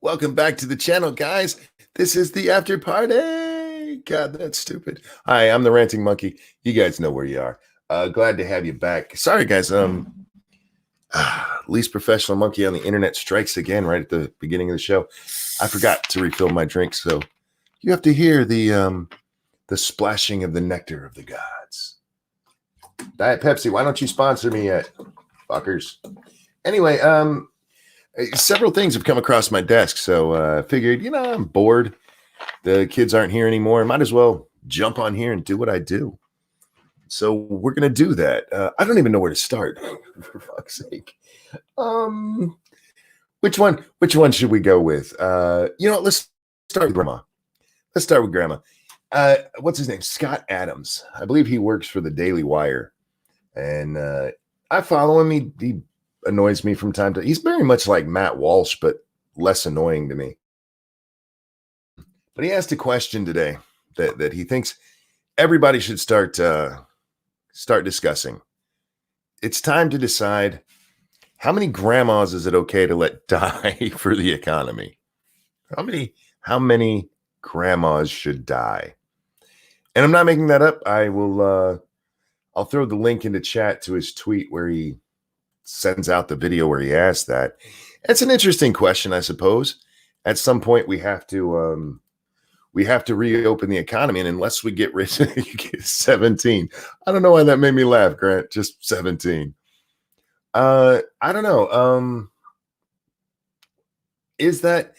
Welcome back to the channel, guys. This is the after party. God, that's stupid. Hi, I'm the Ranting Monkey. You guys know where you are. Glad to have you back. Sorry, guys. Least professional monkey on the internet strikes again right at the beginning of the show. I forgot to refill my drink, so you have to hear the splashing of the nectar of the gods. Diet Pepsi, why don't you sponsor me yet, fuckers? Anyway, several things have come across my desk, so I figured, I'm bored. The kids aren't here anymore. I might as well jump on here and do what I do. So we're gonna do that. I don't even know where to start, for fuck's sake. Which one should we go with? Let's start with Grandma. Let's start with Grandma. What's his name? Scott Adams. I believe he works for the Daily Wire, and I follow him. He annoys me from time to time. He's very much like Matt Walsh, but less annoying to me. But he asked a question today that he thinks everybody should start discussing. It's time to decide, how many grandmas is it okay to let die for the economy? How many grandmas should die? And I'm not making that up. I'll throw the link into chat to his tweet where he sends out the video where he asked that. It's an interesting question, I suppose. At some point, we have to reopen the economy, and unless we get rid of 17, I don't know why that made me laugh, Grant. Just 17. I don't know. Is that?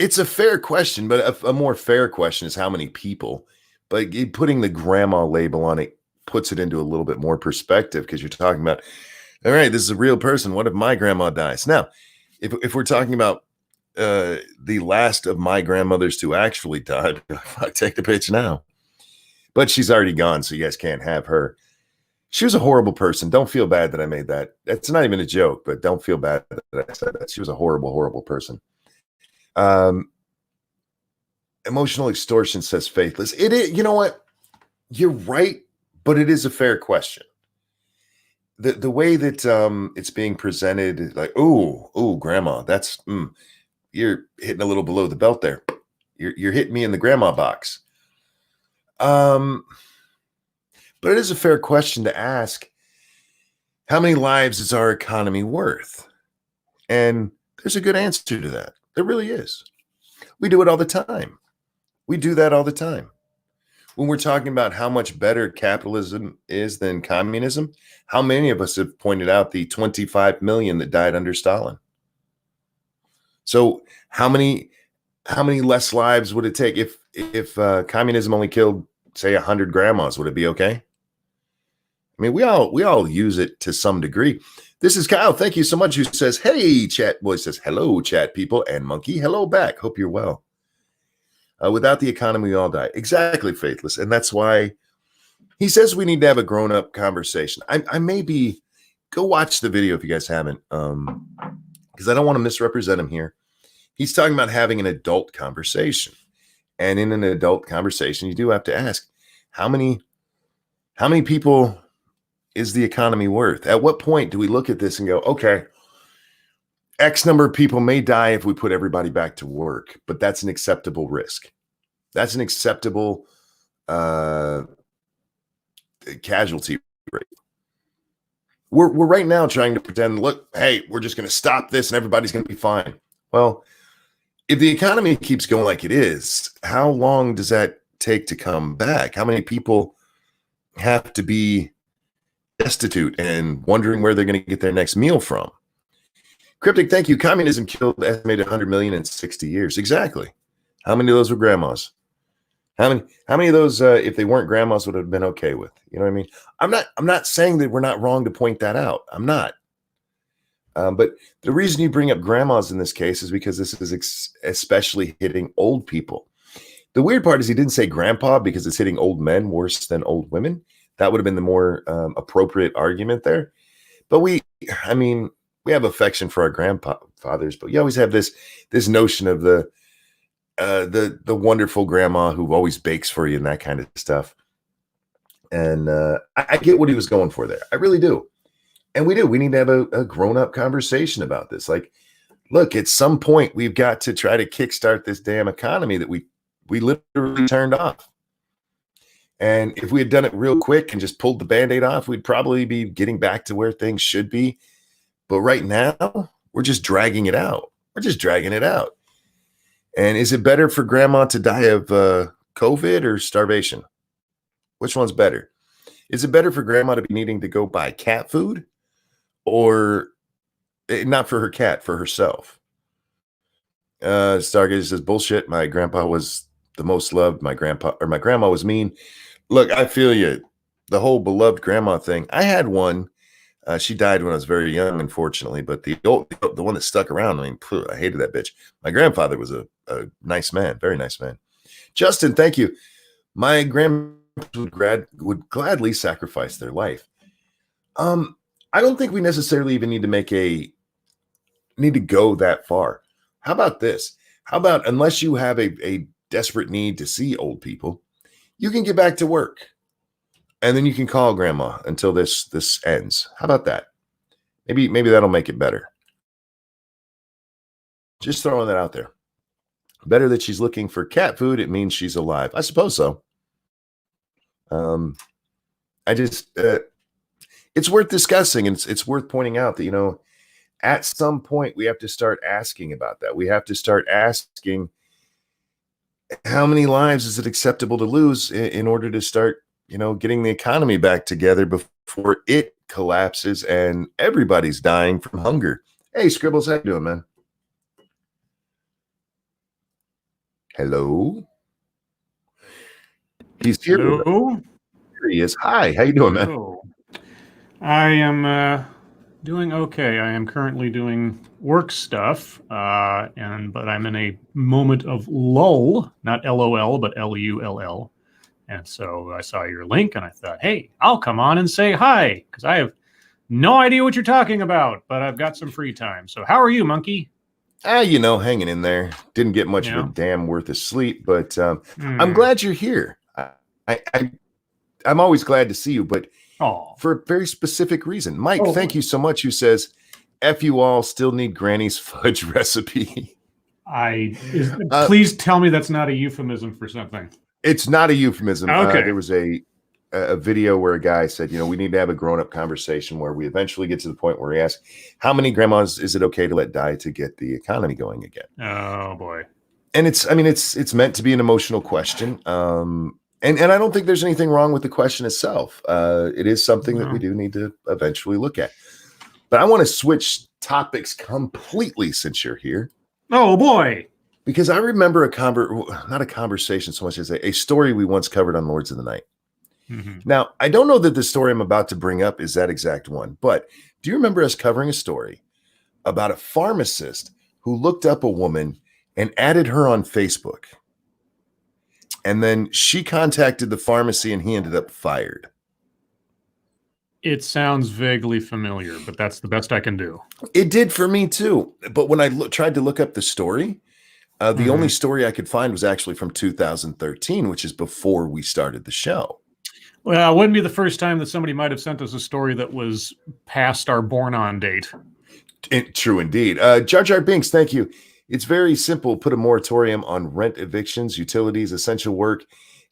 It's a fair question, but a more fair question is how many people. But putting the grandma label on it puts it into a little bit more perspective, because you're talking about, all right, this is a real person. What if my grandma dies? Now, if we're talking about the last of my grandmothers to actually die, I take the pitch now. But she's already gone, so you guys can't have her. She was a horrible person. Don't feel bad that I made that. That's not even a joke, but don't feel bad that I said that. She was a horrible, horrible person. Emotional extortion, says Faithless. It is, you know what? You're right, but it is a fair question. The way that it's being presented, like, oh, grandma, that's you're hitting a little below the belt there. You're hitting me in the grandma box. But it is a fair question to ask. How many lives is our economy worth? And there's a good answer to that. There really is. We do it all the time. We do that all the time. When we're talking about how much better capitalism is than communism, how many of us have pointed out the 25 million that died under Stalin? So how many less lives would it take if communism only killed, say, 100 grandmas? Would it be okay? I mean, we all use it to some degree. This is Kyle. Thank you so much. Who says, "Hey, chat boy," says, "Hello, chat people," and Monkey, hello back. Hope you're well. Without the economy, we all die. Exactly, Faithless, and that's why he says we need to have a grown-up conversation. I maybe go watch the video if you guys haven't, because I don't want to misrepresent him here. He's talking about having an adult conversation. And in an adult conversation, you do have to ask, how many people is the economy worth? At what point do we look at this and go, okay, X number of people may die if we put everybody back to work, but that's an acceptable risk. That's an acceptable casualty rate. We're right now trying to pretend, look, hey, we're just going to stop this and everybody's going to be fine. Well, if the economy keeps going like it is, how long does that take to come back? How many people have to be destitute and wondering where they're going to get their next meal from? Cryptic, thank you. Communism killed estimated 100 million in 60 years. Exactly. How many of those were grandmas? How many of those, if they weren't grandmas, would have been okay with? You know what I mean? I'm not saying that we're not wrong to point that out. I'm not. But the reason you bring up grandmas in this case is because this is especially hitting old people. The weird part is he didn't say grandpa because it's hitting old men worse than old women. That would have been the more appropriate argument there. But we have affection for our grandfathers, but you always have this notion of the wonderful grandma who always bakes for you and that kind of stuff. And I get what he was going for there. I really do. And we do. We need to have a grown-up conversation about this. Like, look, at some point we've got to try to kickstart this damn economy that we literally turned off. And if we had done it real quick and just pulled the Band-Aid off, we'd probably be getting back to where things should be. But right now, we're just dragging it out. We're just dragging it out. And is it better for grandma to die of COVID or starvation? Which one's better? Is it better for grandma to be needing to go buy cat food, or not for her cat, for herself? Stargazer says, bullshit. My grandpa was the most loved. My grandma was mean. Look, I feel you. The whole beloved grandma thing. I had one. She died when I was very young, unfortunately. But the one that stuck around, I mean, I hated that bitch. My grandfather was a nice man, very nice man. Justin, thank you. My grandparents would gladly sacrifice their life. I don't think we necessarily even need to go that far. How about this? How about, unless you have a desperate need to see old people, you can get back to work, and then you can call grandma until this ends. How about that? Maybe that'll make it better. Just throwing that out there. Better that she's looking for cat food. It means she's alive. I suppose so. It's worth discussing, and it's worth pointing out that, at some point we have to start asking about that. We have to start asking, how many lives is it acceptable to lose in order to start, getting the economy back together before it collapses and everybody's dying from hunger? Hey, Scribbles, how you doing, man? Hello. He's here. Hello. Here he is. Hi, how you doing, man? Hello. I am doing okay. I am currently doing work stuff, but I'm in a moment of lull, not LOL, but LULL. And so I saw your link and I thought, hey, I'll come on and say hi, because I have no idea what you're talking about, but I've got some free time. So how are you, Monkey? Hanging in there. Didn't get much of a damn worth of sleep, but I'm glad you're here. I'm always glad to see you, but for a very specific reason. Mike, thank you so much. Who says, F you all, still need Granny's fudge recipe. Please tell me that's not a euphemism for something. It's not a euphemism. Okay. There was a video where a guy said, we need to have a grown-up conversation where we eventually get to the point where we ask, how many grandmas is it okay to let die to get the economy going again? Oh boy. And it's meant to be an emotional question. And I don't think there's anything wrong with the question itself. It is something that we do need to eventually look at. But I want to switch topics completely since you're here. Oh boy. Because I remember not a conversation so much as a story we once covered on Lords of the Night. Mm-hmm. Now, I don't know that the story I'm about to bring up is that exact one, but do you remember us covering a story about a pharmacist who looked up a woman and added her on Facebook? And then she contacted the pharmacy and he ended up fired. It sounds vaguely familiar, but that's the best I can do. It did for me too. But when I tried to look up the story, the only story I could find was actually from 2013, which is before we started the show. Well, it wouldn't be the first time that somebody might have sent us a story that was past our born-on date. True indeed. Jar Jar Binks, thank you. It's very simple. Put a moratorium on rent evictions, utilities, essential work.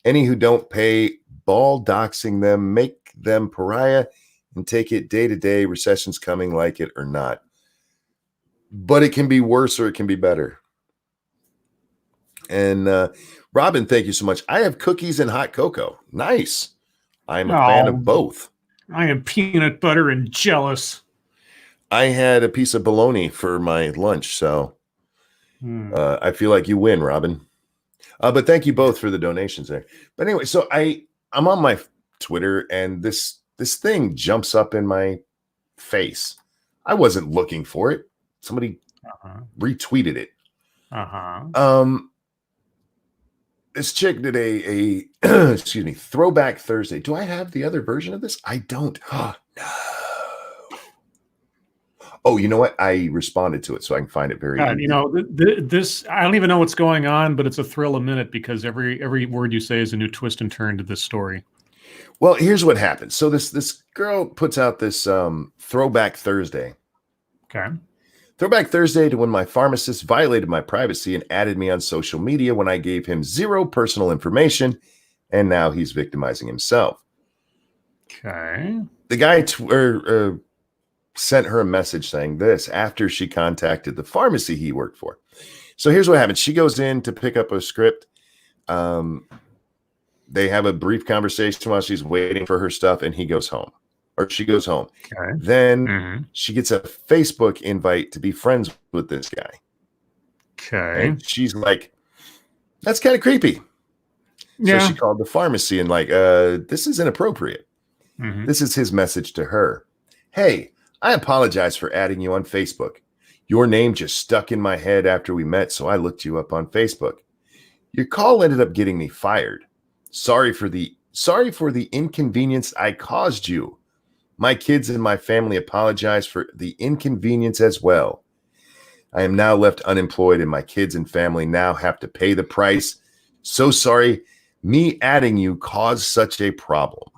Any who don't pay, ball doxing them, make them pariah, and take it day to day. Recession's coming, like it or not. But it can be worse or it can be better. And Robin, thank you so much. I have cookies and hot cocoa. Nice. I'm a fan of both. I am peanut butter and jealous. I had a piece of bologna for my lunch, so I feel like you win, Robin. But thank you both for the donations there. But anyway, so I'm on my Twitter, and this thing jumps up in my face. I wasn't looking for it. Somebody retweeted it. This chick did a excuse me, Throwback Thursday. Do I have the other version of this? I don't. Oh, no. Oh, you know what? I responded to it so I can find it very easy. This I don't even know what's going on, but it's a thrill a minute because every word you say is a new twist and turn to this story. Well, here's what happens. So this girl puts out this Throwback Thursday. Okay. Throwback Thursday to when my pharmacist violated my privacy and added me on social media when I gave him zero personal information, and now he's victimizing himself. Okay. The guy sent her a message saying this after she contacted the pharmacy he worked for. So here's what happens. She goes in to pick up a script. They have a brief conversation while she's waiting for her stuff, and he goes home. Or she goes home. Okay. Then she gets a Facebook invite to be friends with this guy. Okay. And she's like, that's kind of creepy. Yeah. So she called the pharmacy and like, this is inappropriate. This is his message to her. Hey, I apologize for adding you on Facebook. Your name just stuck in my head after we met, so I looked you up on Facebook. Your call ended up getting me fired. Sorry for the inconvenience I caused you. My kids and my family apologize for the inconvenience as well. I am now left unemployed and my kids and family now have to pay the price. So sorry, me adding you caused such a problem.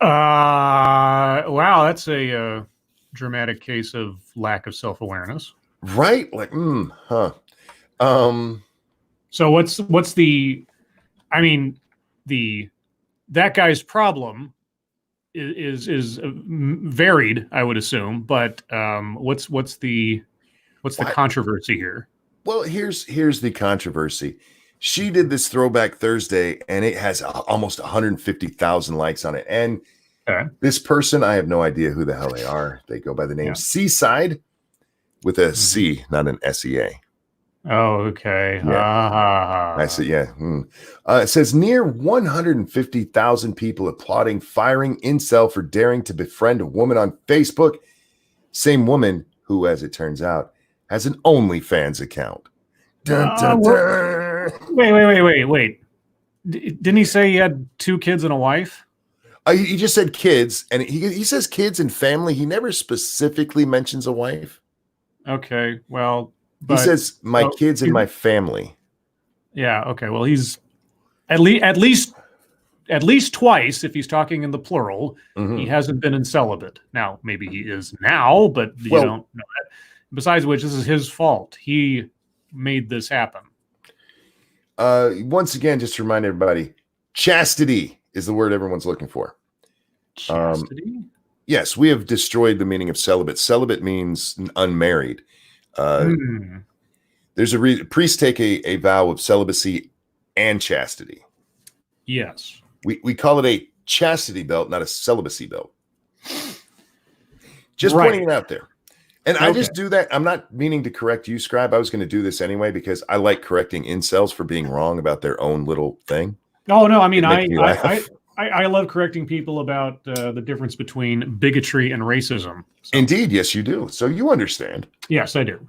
Wow, that's a dramatic case of lack of self-awareness. Right? Like, So what's the, I mean, that guy's problem is varied, I would assume, but what's the controversy here? Well, here's the controversy. She did this Throwback Thursday, and it has almost 150,000 likes on it. And this person, I have no idea who the hell they are. They go by the name Seaside with a C, not an SEA. Oh, okay. Yeah. I see. Yeah. It says near 150,000 people applauding firing incel for daring to befriend a woman on Facebook. Same woman who, as it turns out, has an OnlyFans account. Dun, dun, dun. Wait. Didn't he say he had 2 kids and a wife? He just said kids, and he says kids and family. He never specifically mentions a wife. Okay. Well, he says my kids and my family. Yeah. Okay. Well, he's at least twice, if he's talking in the plural, he hasn't been in celibate. Now, maybe he is now, but you don't know that. Besides which, this is his fault. He made this happen. Once again, just to remind everybody, chastity is the word everyone's looking for. Chastity? Yes, we have destroyed the meaning of celibate. Celibate means unmarried. There's a priests take a vow of celibacy and chastity. Yes. We call it a chastity belt, not a celibacy belt. Just pointing it out there. And I just do that. I'm not meaning to correct you, Scribe. I was going to do this anyway because I like correcting incels for being wrong about their own little thing. Oh, no. I mean, I love correcting people about the difference between bigotry and racism. So. Indeed. Yes, you do. So you understand. Yes, I do.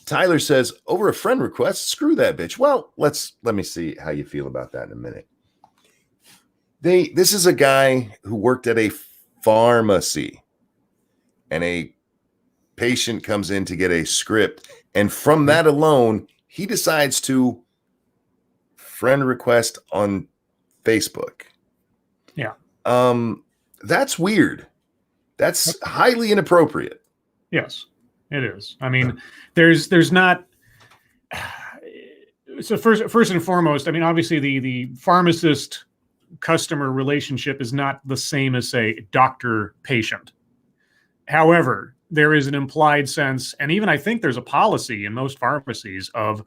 Tyler says, over a friend request, screw that bitch. Well, let me see how you feel about that in a minute. This is a guy who worked at a pharmacy, and a patient comes in to get a script, and from that alone, he decides to friend request on Facebook. Yeah. That's weird. That's highly inappropriate. Yes, it is. I mean, there's not. So first and foremost, I mean, obviously the pharmacist customer relationship is not the same as, say, doctor patient. However, there is an implied sense, and even I think there's a policy in most pharmacies of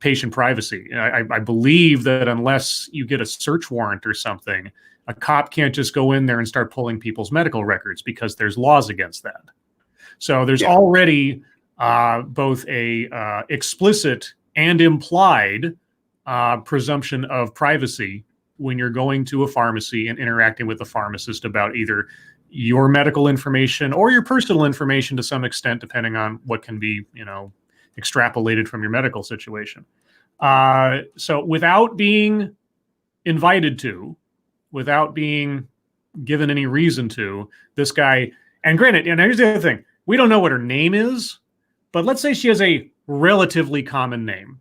patient privacy. I believe that unless you get a search warrant or something, a cop can't just go in there and start pulling people's medical records because there's laws against that. So there's already both a explicit and implied presumption of privacy when you're going to a pharmacy and interacting with a pharmacist about either your medical information or your personal information to some extent, depending on what can be, extrapolated from your medical situation. So without being invited to, without being given any reason to, this guy, and granted, and here's the other thing, we don't know what her name is, but let's say she has a relatively common name.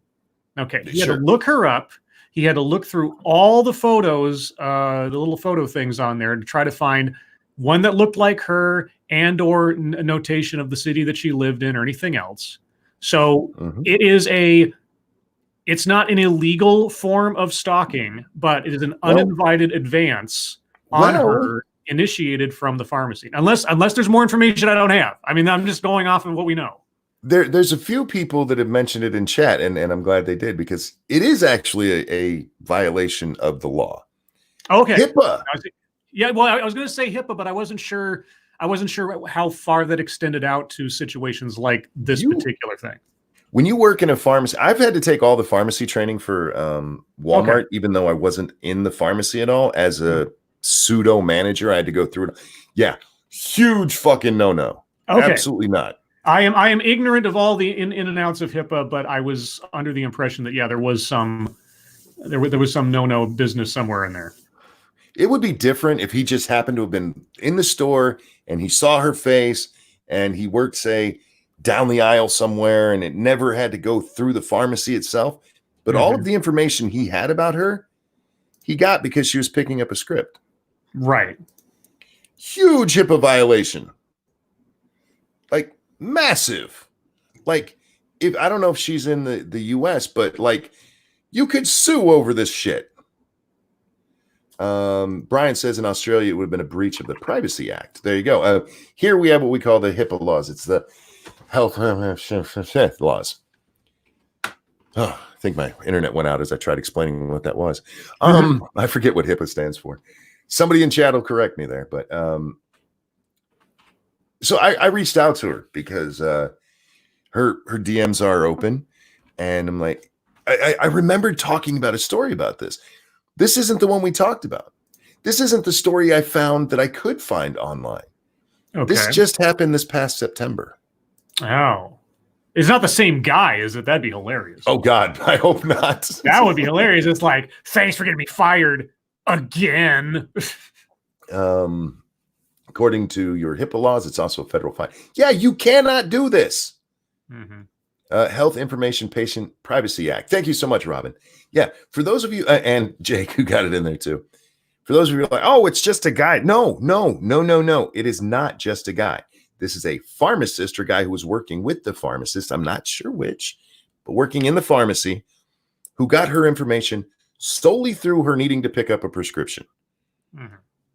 Okay, he had to look her up. He had to look through all the photos, the little photo things on there to try to find one that looked like her and or a notation of the city that she lived in or anything else. So it's not an illegal form of stalking, but it is an uninvited advance on her initiated from the pharmacy. Unless there's more information I don't have. I mean, I'm just going off of what we know. There's a few people that have mentioned it in chat, and I'm glad they did, because it is actually a violation of the law. Okay. HIPAA. Yeah, well, I was going to say HIPAA, but I wasn't sure how far that extended out to situations like this particular thing. When you work in a pharmacy, I've had to take all the pharmacy training for Walmart, even though I wasn't in the pharmacy at all. As a pseudo manager, I had to go through it. Yeah, huge fucking no. Okay. Absolutely not. I am ignorant of all the in and outs of HIPAA, but I was under the impression that there was some no business somewhere in there. It would be different if he just happened to have been in the store and he saw her face and he worked, say, down the aisle somewhere, and it never had to go through the pharmacy itself. But all of the information he had about her, he got because she was picking up a script. Right. Huge HIPAA violation. Like, massive. Like, if I don't know if she's in the US, but like, you could sue over this shit. Brian says in Australia it would have been a breach of the Privacy Act. There you go. Here we have what we call the HIPAA laws. It's the health laws. Oh, I think my internet went out as I tried explaining what that was. I forget what HIPAA stands for. Somebody in chat will correct me there. But so I reached out to her because her DMs are open, and I'm like, I remembered talking about a story about this. This isn't the one we talked about. This isn't the story I found that I could find online. Okay. This just happened this past September. Oh. It's not the same guy, is it? That'd be hilarious. Oh, God. I hope not. That would be hilarious. It's like, thanks for getting me fired again. According to your HIPAA laws, it's also a federal fine. Yeah, you cannot do this. Health Information Patient Privacy Act. Thank you so much, Robin. Yeah, for those of you, and Jake, who got it in there too. For those of you who are like, oh, it's just a guy. No. It is not just a guy. This is a pharmacist or guy who was working with the pharmacist. I'm not sure which, but working in the pharmacy, who got her information solely through her needing to pick up a prescription.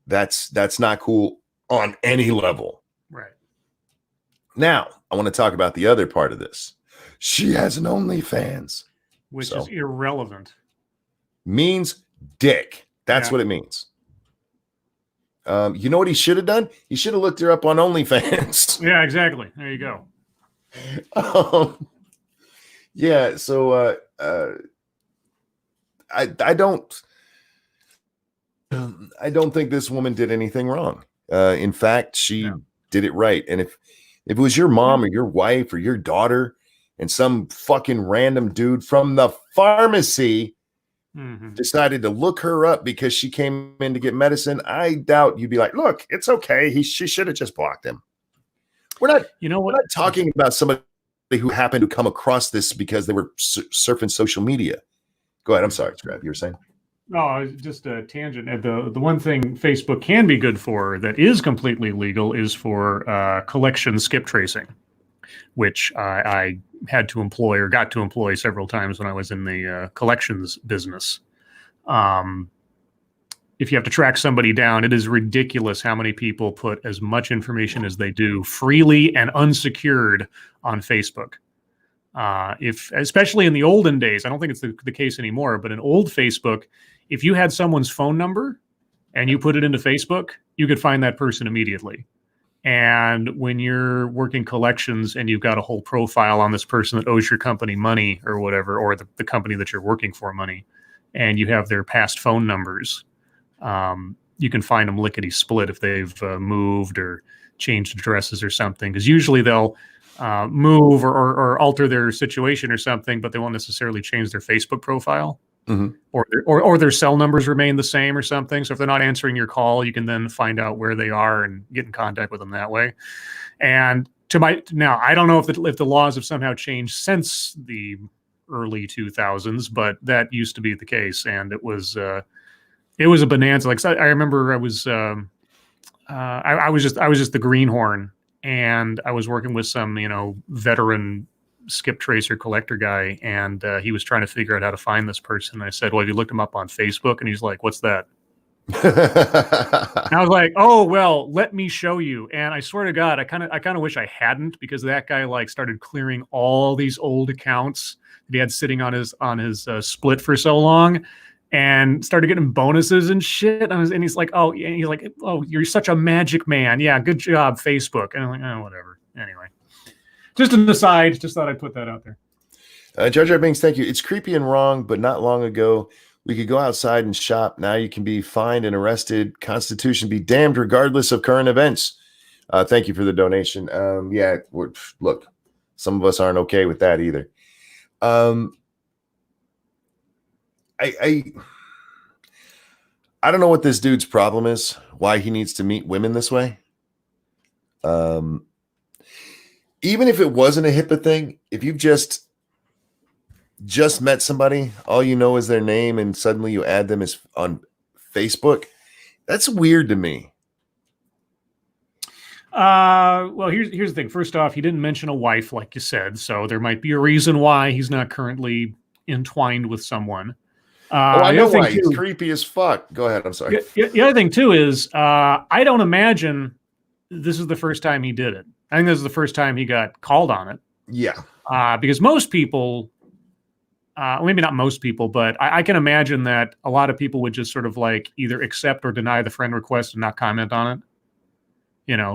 That's not cool on any level. Right. Now, I want to talk about the other part of this. She has an OnlyFans. Which is irrelevant. Means dick. That's what it means. You know what he should have done? He should have looked her up on OnlyFans. Yeah, exactly. There you go. Yeah, so I don't think this woman did anything wrong. In fact, she did it right. And if it was your mom or your wife or your daughter and some fucking random dude from the pharmacy decided to look her up because she came in to get medicine, I doubt you'd be like, look, it's okay. She should have just blocked him. We're not talking about somebody who happened to come across this because they were surfing social media. Go ahead. I'm sorry, Scribe. You were saying? No, just a tangent. The one thing Facebook can be good for that is completely legal is for collection skip tracing, which I had to employ or got to employ several times when I was in the collections business. If you have to track somebody down, it is ridiculous how many people put as much information as they do freely and unsecured on Facebook. Especially in the olden days, I don't think it's the case anymore, but in old Facebook, if you had someone's phone number and you put it into Facebook, you could find that person immediately. And when you're working collections and you've got a whole profile on this person that owes your company money or whatever, or the company that you're working for money, and you have their past phone numbers, you can find them lickety split if they've moved or changed addresses or something. Because usually they'll move or alter their situation or something, but they won't necessarily change their Facebook profile. Or their cell numbers remain the same or something. So if they're not answering your call, you can then find out where they are and get in contact with them that way. And now, I don't know if the laws have somehow changed since the early 2000s, but that used to be the case, and it was a bonanza. Like I remember, I was I was just the greenhorn, and I was working with some veteran skip tracer collector guy, and he was trying to figure out how to find this person. I said, "Well, have you looked him up on Facebook?" And he's like, "What's that?" And I was like, "Oh, well, let me show you." And I swear to God, I kind of wish I hadn't, because that guy like started clearing all these old accounts that he had sitting on his split for so long, and started getting bonuses and shit. And he's like, "Oh," and he's like, "Oh, you're such a magic man. Yeah, good job, Facebook." And I'm like, "Oh, whatever." Anyway, just an aside. Just thought I'd put that out there. Jar Jar Binks, thank you. It's creepy and wrong, but not long ago we could go outside and shop. Now you can be fined and arrested. Constitution be damned, regardless of current events. Thank you for the donation. Yeah, look, some of us aren't okay with that either. I don't know what this dude's problem is. Why he needs to meet women this way. Even if it wasn't a HIPAA thing, if you've just met somebody, all you know is their name, and suddenly you add them as on Facebook, that's weird to me. Well, here's the thing. First off, he didn't mention a wife, like you said, so there might be a reason why he's not currently entwined with someone. I know why. He's creepy as fuck. Go ahead. I'm sorry. The other thing too is I don't imagine this is the first time he did it. I think this is the first time he got called on it. Yeah. Because most people, maybe not most people, but I can imagine that a lot of people would just sort of like either accept or deny the friend request and not comment on it.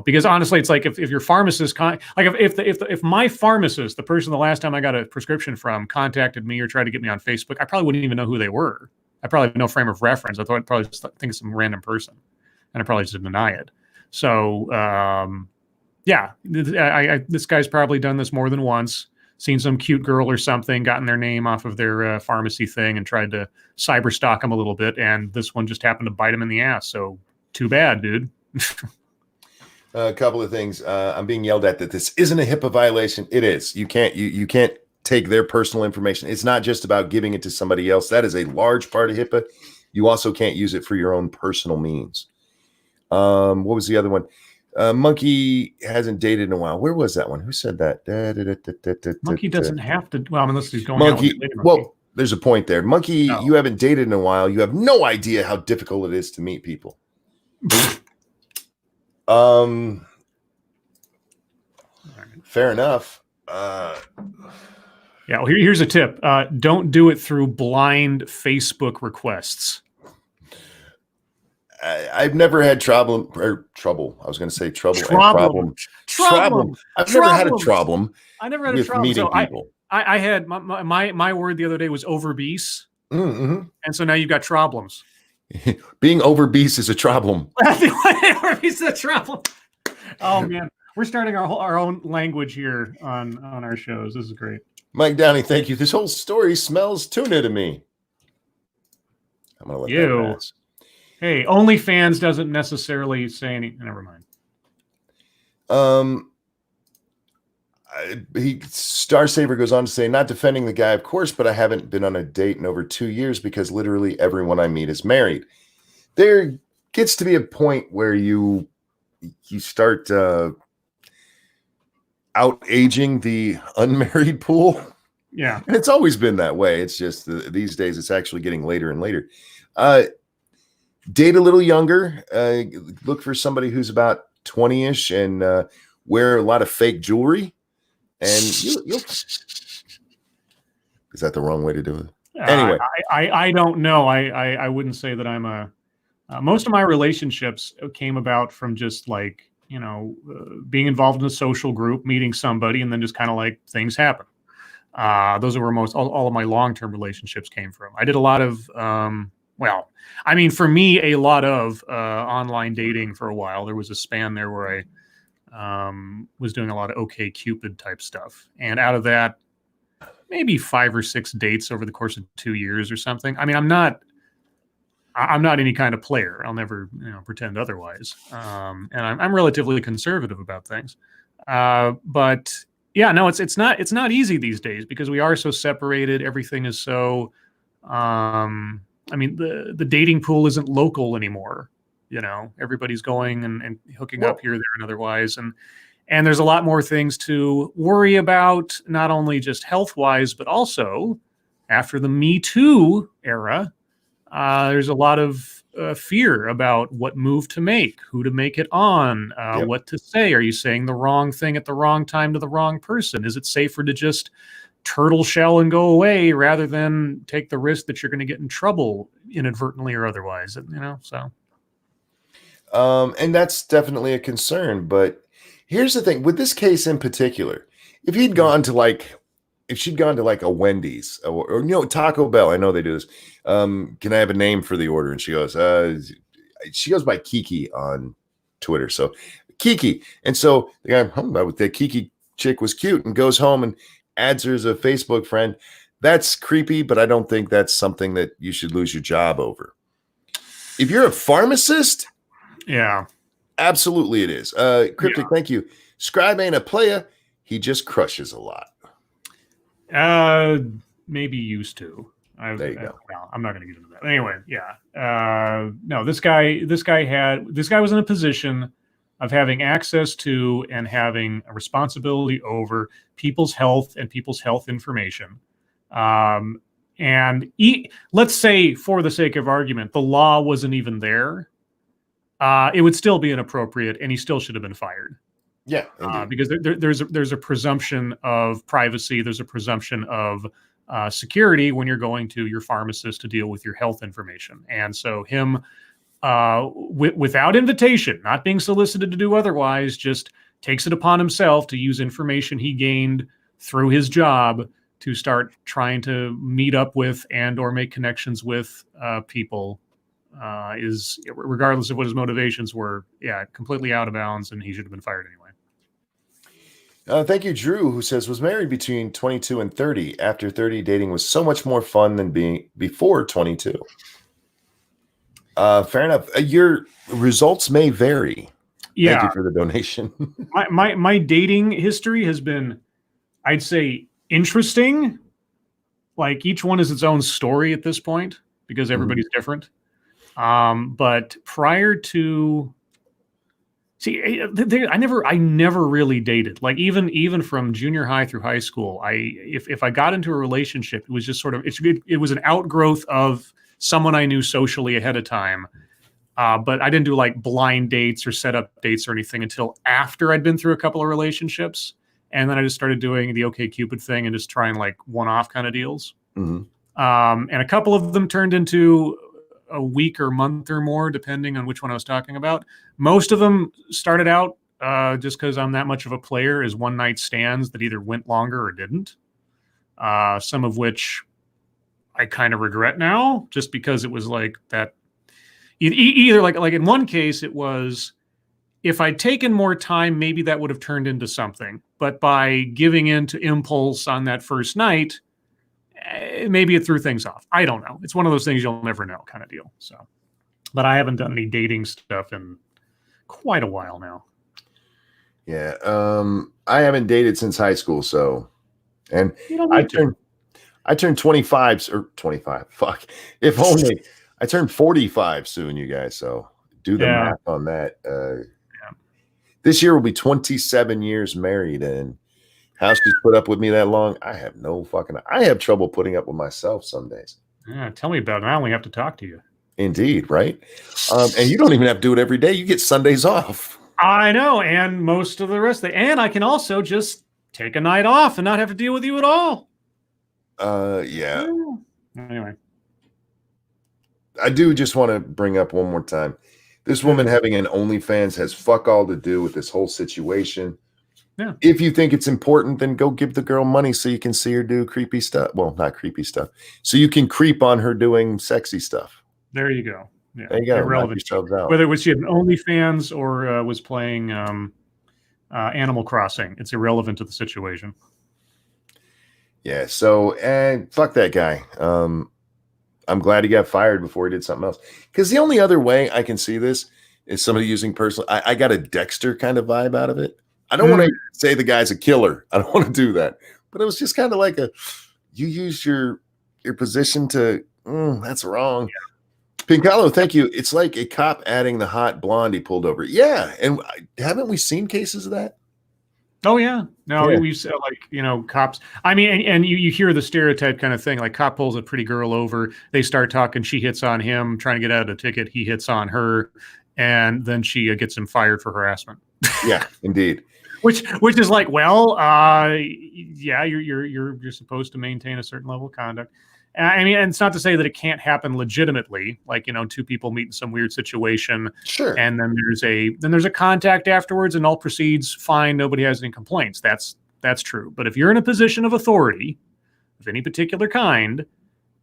Because honestly, it's like if your pharmacist, if my pharmacist, the person the last time I got a prescription from, contacted me or tried to get me on Facebook, I probably wouldn't even know who they were. I probably have no frame of reference. I thought I'd probably just think of some random person, and I probably just deny it. So, yeah, this guy's probably done this more than once. Seen some cute girl or something, gotten their name off of their pharmacy thing, and tried to cyber stalk him a little bit. And this one just happened to bite him in the ass. So, too bad, dude. A couple of things. I'm being yelled at that this isn't a HIPAA violation. It is. You can't take their personal information. It's not just about giving it to somebody else. That is a large part of HIPAA. You also can't use it for your own personal means. What was the other one? Monkey hasn't dated in a while. Where was that one? Who said that? Monkey doesn't have to. Well, unless he's going Monkey. out with Monkey. Well, there's a point there. Monkey, no. You haven't dated in a while. You have no idea how difficult it is to meet people. Fair enough. Yeah, well, here's a tip. Don't do it through blind Facebook requests. I've never had trouble. I was going to say trouble. Trouble. I've never had a problem. I never had a with trouble meeting people. I had my word the other day was overbeast, mm-hmm. And so now you've got problems. Being overbeast is a problem. Overbeast is a trouble. Oh man, we're starting our own language here on our shows. This is great. Mike Downey, thank you. This whole story smells tuna to me. I'm gonna let that pass. Hey, OnlyFans doesn't necessarily say anything. Never mind. Star Saver goes on to say, not defending the guy, of course, but I haven't been on a date in over 2 years because literally everyone I meet is married. There gets to be a point where you start out-aging the unmarried pool. Yeah. And it's always been that way. It's just these days it's actually getting later and later. Date a little younger. Look for somebody who's about 20-ish and wear a lot of fake jewelry. And you'll is that the wrong way to do it? Anyway, I don't know. I wouldn't say that I'm a. Most of my relationships came about from just like being involved in a social group, meeting somebody, and then just kind of like things happen. Those are where all of my long-term relationships came from. I did a lot of for me, a lot of online dating for a while. There was a span there where I was doing a lot of OkCupid type stuff. And out of that, maybe 5 or 6 dates over the course of 2 years or something. I mean, I'm not any kind of player. I'll never, pretend otherwise. And I'm relatively conservative about things. But yeah, no, it's not easy these days because we are so separated. Everything is so, the dating pool isn't local anymore. everybody's going and hooking up here, there, and otherwise. And there's a lot more things to worry about, not only just health-wise, but also after the Me Too era, there's a lot of fear about what move to make, who to make it on, what to say. Are you saying the wrong thing at the wrong time to the wrong person? Is it safer to just turtle shell and go away rather than take the risk that you're going to get in trouble inadvertently or otherwise? So. And that's definitely a concern. But here's the thing with this case in particular: if she'd gone to like a Wendy's or Taco Bell, I know they do this. Can I have a name for the order? And she goes by Kiki on Twitter. So Kiki. And so the guy, the Kiki chick was cute, and goes home and adds her as a Facebook friend. That's creepy, but I don't think that's something that you should lose your job over. If you're a pharmacist, yeah, absolutely it is. Cryptic, thank you. Scribe ain't a playa. He just crushes a lot. Maybe used to. There you go. Well, I'm not going to get into that. Anyway, yeah. No, this guy was in a position of having access to and having a responsibility over people's health and people's health information. And let's say, for the sake of argument, the law wasn't even there. It would still be inappropriate, and he still should have been fired. Yeah, because there's a presumption of privacy. There's a presumption of security when you're going to your pharmacist to deal with your health information. And so him, without invitation, not being solicited to do otherwise, just takes it upon himself to use information he gained through his job to start trying to meet up with and or make connections with people. Is, regardless of what his motivations were, completely out of bounds, and he should have been fired anyway. Thank you, Drew, who says, was married between 22 and 30. After 30, dating was so much more fun than being before 22. Fair enough. Your results may vary. Yeah. Thank you for the donation. my dating history has been, I'd say, interesting. Like, each one is its own story at this point because everybody's different. But prior to, I never really dated. Like, even from junior high through high school, if I got into a relationship, it was just sort of, it was an outgrowth of someone I knew socially ahead of time. But I didn't do like blind dates or set up dates or anything until after I'd been through a couple of relationships. And then I just started doing the OkCupid thing and just trying like one-off kind of deals. And a couple of them turned into a week or month or more, depending on which one I was talking about. Most of them started out just because I'm that much of a player, as one night stands that either went longer or didn't. Some of which I kind of regret now, just because it was like that. Either like in one case, it was, if I'd taken more time, maybe that would have turned into something. But by giving in to impulse on that first night, maybe it threw things off. I don't know. It's one of those things you'll never know kind of deal. So, but I haven't done any dating stuff in quite a while now. Yeah. I haven't dated since high school. So, and I turned 25 or 25. Fuck. If only I turned 45 soon, you guys. So do the math on that. This year will be 27 years married, and how she's put up with me that long, I have trouble putting up with myself some days. Yeah, tell me about it. I only have to talk to you. Indeed, right? And you don't even have to do it every day. You get Sundays off. I know, and most of the rest of and I can also just take a night off and not have to deal with you at all. Yeah. Anyway. I do just want to bring up one more time. This woman having an OnlyFans has fuck all to do with this whole situation. Yeah. If you think it's important, then go give the girl money so you can see her do creepy stuff. Well, not creepy stuff. So you can creep on her doing sexy stuff. There you go. Yeah. There you go. Irrelevant. Whether it was she had an OnlyFans or was playing Animal Crossing, it's irrelevant to the situation. Yeah. So, and fuck that guy. I'm glad he got fired before he did something else. Because the only other way I can see this is somebody using personal. I got a Dexter kind of vibe out of it. I don't want to say the guy's a killer. I don't want to do that. But it was just kind of like you used your position to, that's wrong. Pincalo, thank you. It's like a cop adding the hot blonde he pulled over. Yeah, and haven't we seen cases of that? Oh yeah, no, Yeah. we've said like cops. I mean, and you hear the stereotype kind of thing. Like cop pulls a pretty girl over, they start talking, she hits on him, trying to get out of the ticket. He hits on her, and then she gets him fired for harassment. Yeah, indeed. Which is like, well, yeah, you're supposed to maintain a certain level of conduct. I mean, and it's not to say that it can't happen legitimately, like two people meet in some weird situation, Sure. and then there's a contact afterwards, and all proceeds fine. Nobody has any complaints. That's true. But if you're in a position of authority of any particular kind,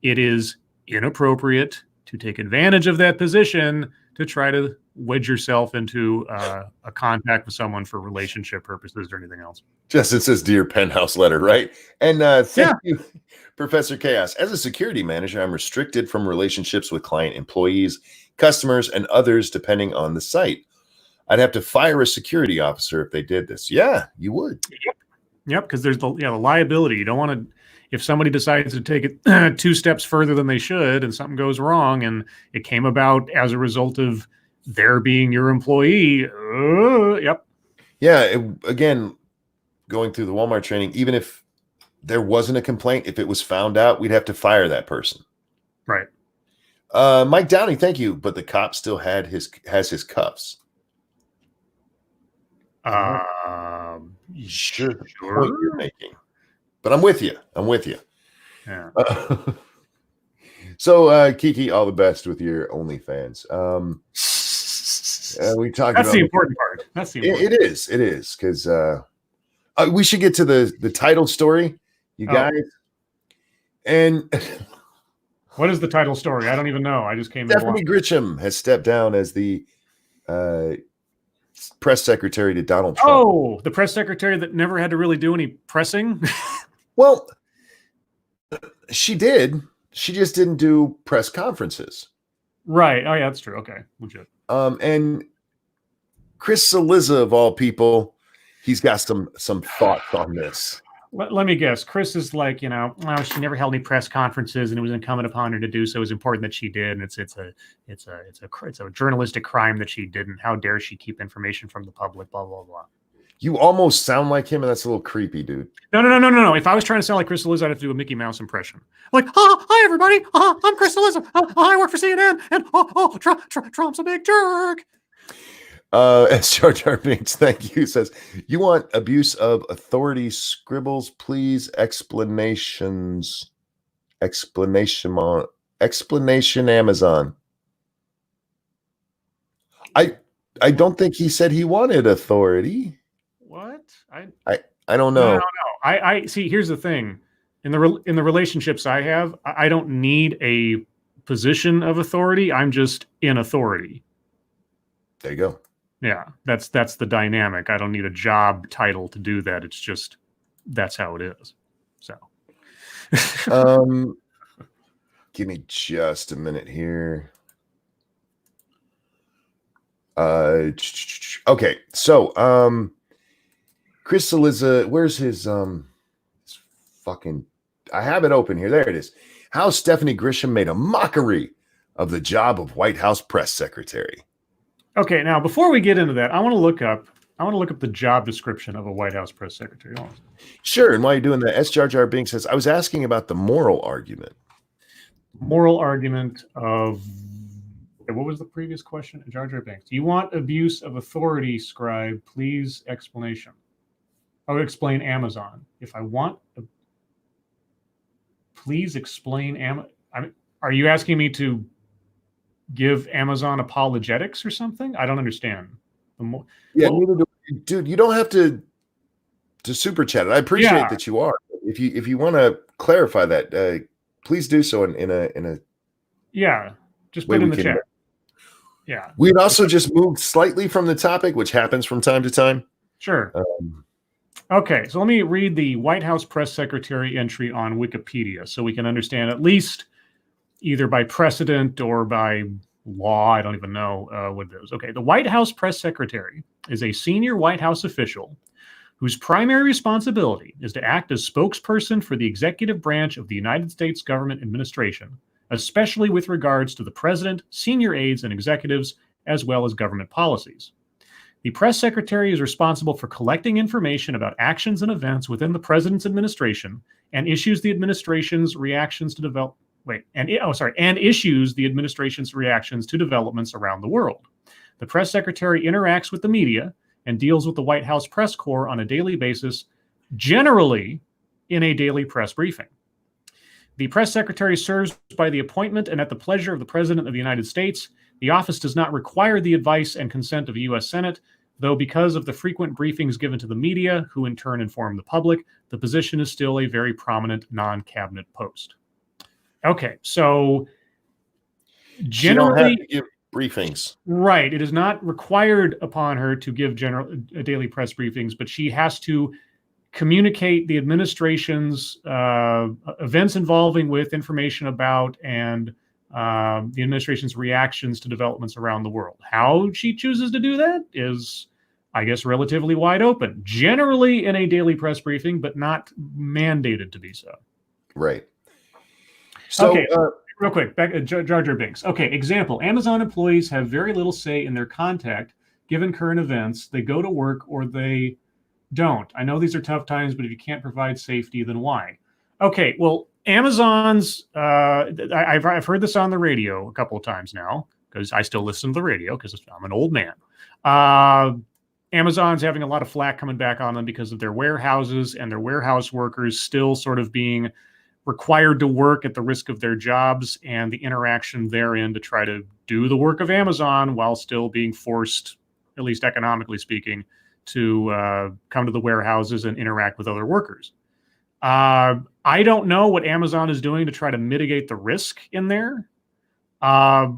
it is inappropriate to take advantage of that position to try to wedge yourself into a contact with someone for relationship purposes or anything else. Justin says, "Dear Penthouse letter," right? And thank you, Professor Chaos. As a security manager, I'm restricted from relationships with client employees, customers, and others depending on the site. I'd have to fire a security officer if they did this. Yeah, you would. Yep, because there's the liability. You don't want to, if somebody decides to take it 2 steps further than they should and something goes wrong and it came about as a result of their being your employee. Yep. Yeah, again, going through the Walmart training, even if there wasn't a complaint, if it was found out, we'd have to fire that person. Right. Mike Downey, thank you. But the cop still has his cuffs. Sure, the point you're making. But I'm with you. Yeah. So, Kiki, all the best with your OnlyFans. We talked That's about the important part. That's the important part. It is because we should get to the title story, you guys. And what is the title story? I don't even know. I just came. Stephanie Grisham has stepped down as the press secretary to Donald Trump. Oh, the press secretary that never had to really do any pressing. Well, she did. She just didn't do press conferences. Right. Oh, yeah, that's true. Okay. Legit. And Chris Saliza, of all people, he's got some thoughts on this. Let me guess. Chris is like, she never held any press conferences, and it was incumbent upon her to do so. It was important that she did, and it's a journalistic crime that she didn't. How dare she keep information from the public? Blah blah blah. You almost sound like him, and that's a little creepy, dude. No. If I was trying to sound like Chris Saliza, I'd have to do a Mickey Mouse impression. Like, hi everybody, I'm Chris Saliza. I work for CNN, and Trump's a big jerk. As Jar Jar Binks, thank you, says, you want abuse of authority scribbles, please. Explanation Amazon. I don't think he said he wanted authority. What? I don't know. No. I see. Here's the thing. In the relationships I have, I don't need a position of authority. I'm just in authority. There you go. Yeah, that's the dynamic. I don't need a job title to do that. It's just that's how it is. So, give me just a minute here. Okay, so Chris Saliza, where's his fucking? I have it open here. There it is. How Stephanie Grisham made a mockery of the job of White House press secretary. Okay, now before we get into that, I want to look up the job description of a White House press secretary. Sure, and while you're doing that, S. Jar Jar Binks says, I was asking about the moral argument. Moral argument of what was the previous question? Jar Jar Binks. Do you want abuse of authority, Scribe? Please explanation. I would explain Amazon. If I want, please explain Amazon. I mean, are you asking me to give Amazon apologetics or something? I don't understand. Dude, you don't have to super chat it. I appreciate that you are. If you want to clarify that, please do so in a just put it in the chat. Yeah. We'd also just moved slightly from the topic, which happens from time to time. Sure. Okay, so let me read the White House press secretary entry on Wikipedia so we can understand at least either by precedent or by law. I don't even know what it is. Okay, the White House press secretary is a senior White House official whose primary responsibility is to act as spokesperson for the executive branch of the United States government administration especially with regards to the president, senior aides, and executives, as well as government policies. The press secretary is responsible for collecting information about actions and events within the president's administration and issues the administration's reactions to issues the administration's reactions to developments around the world. The press secretary interacts with the media and deals with the White House press corps on a daily basis, generally in a daily press briefing. The press secretary serves by the appointment and at the pleasure of the President of the United States. The office does not require the advice and consent of the U.S. Senate, though because of the frequent briefings given to the media, who in turn inform the public, the position is still a very prominent non-cabinet post. Okay, so generally, she don't have to give briefings. Right. It is not required upon her to give daily press briefings, but she has to communicate the administration's events involving with information about and the administration's reactions to developments around the world. How she chooses to do that is, I guess, relatively wide open. Generally in a daily press briefing, but not mandated to be so. Right. So, okay, real quick, back Jar Jar Binks. Okay, example, Amazon employees have very little say in their contact given current events. They go to work or they don't. I know these are tough times, but if you can't provide safety, then why? Okay, well, Amazon's, I've heard this on the radio a couple of times now, because I still listen to the radio because I'm an old man. Amazon's having a lot of flack coming back on them because of their warehouses and their warehouse workers still sort of being required to work at the risk of their jobs and the interaction therein to try to do the work of Amazon while still being forced, at least economically speaking, to come to the warehouses and interact with other workers. I don't know what Amazon is doing to try to mitigate the risk in there. I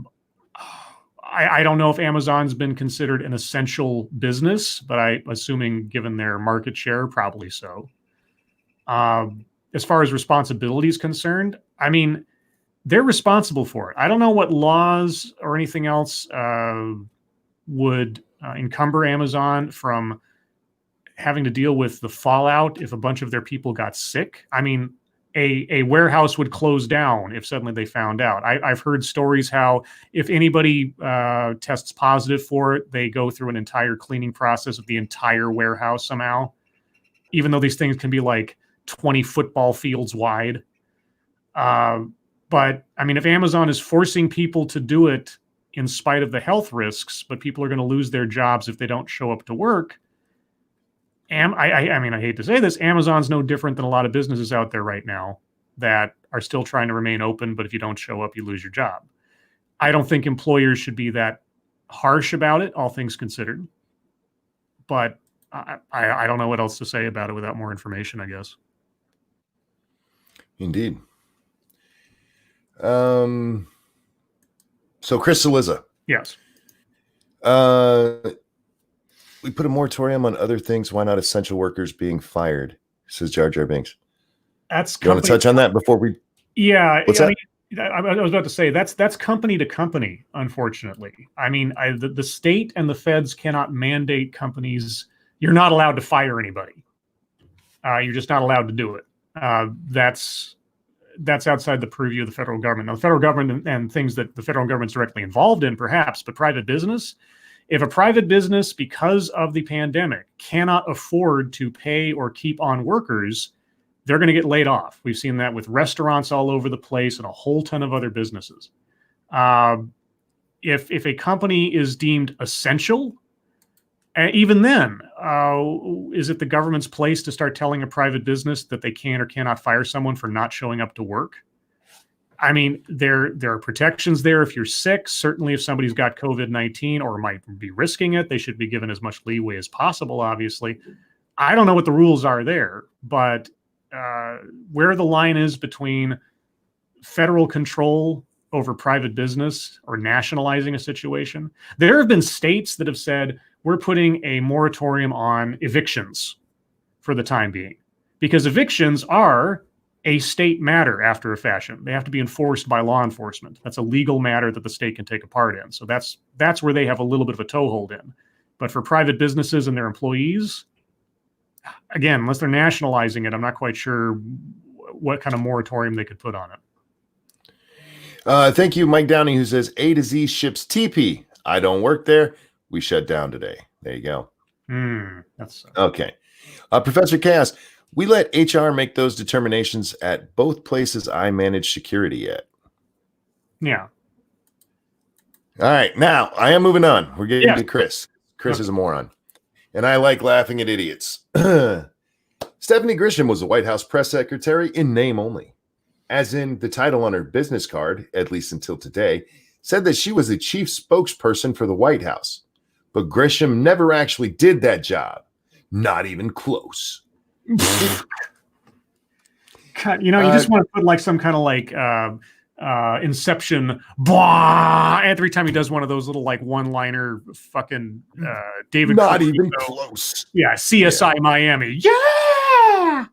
don't know if Amazon's been considered an essential business, but I'm assuming given their market share, probably so. As far as responsibility is concerned, I mean, they're responsible for it. I don't know what laws or anything else would encumber Amazon from having to deal with the fallout if a bunch of their people got sick. I mean, a warehouse would close down if suddenly they found out. I've heard stories how if anybody tests positive for it, they go through an entire cleaning process of the entire warehouse somehow, even though these things can be like 20 football fields wide. But I mean, if Amazon is forcing people to do it in spite of the health risks, but people are going to lose their jobs if they don't show up to work. I mean, I hate to say this, Amazon's no different than a lot of businesses out there right now that are still trying to remain open, but if you don't show up, you lose your job. I don't think employers should be that harsh about it, all things considered. But I don't know what else to say about it without more information, I guess. Indeed. So Chris Saliza. Yes. We put a moratorium on other things. Why not essential workers being fired? Says Jar Jar Binks. That's you want to touch on that before we? Yeah. What's that? I was about to say that's company to company, unfortunately. I mean, the state and the feds cannot mandate companies. You're not allowed to fire anybody. You're just not allowed to do it. That's outside the purview of the federal government. Now, the federal government and things that the federal government's directly involved in, perhaps, but private business. If a private business, because of the pandemic, cannot afford to pay or keep on workers, they're going to get laid off. We've seen that with restaurants all over the place and a whole ton of other businesses. If a company is deemed essential, even then, is it the government's place to start telling a private business that they can or cannot fire someone for not showing up to work? I mean, there are protections there if you're sick. Certainly, if somebody's got COVID-19 or might be risking it, they should be given as much leeway as possible, obviously. I don't know what the rules are there, but where the line is between federal control over private business or nationalizing a situation. There have been states that have said, we're putting a moratorium on evictions for the time being, because evictions are a state matter after a fashion. They have to be enforced by law enforcement. That's a legal matter that the state can take a part in. So that's where they have a little bit of a toehold in. But for private businesses and their employees, again, unless they're nationalizing it, I'm not quite sure what kind of moratorium they could put on it. Thank you, Mike Downey, who says A to Z ships TP. I don't work there. We shut down today. There you go. That's okay. Professor Chaos, we let HR make those determinations at both places I manage security at. Yeah. All right. Now, I am moving on. We're getting to Chris. Chris is a moron. And I like laughing at idiots. Stephanie Grisham was the White House press secretary in name only. As in the title on her business card, at least until today, said that she was the chief spokesperson for the White House. But Grisham never actually did that job. Not even close. God, you just want to put like some kind of like Inception, blah, every time he does one of those little like one-liner fucking David. Not even close. Yeah, CSI Miami. Yeah.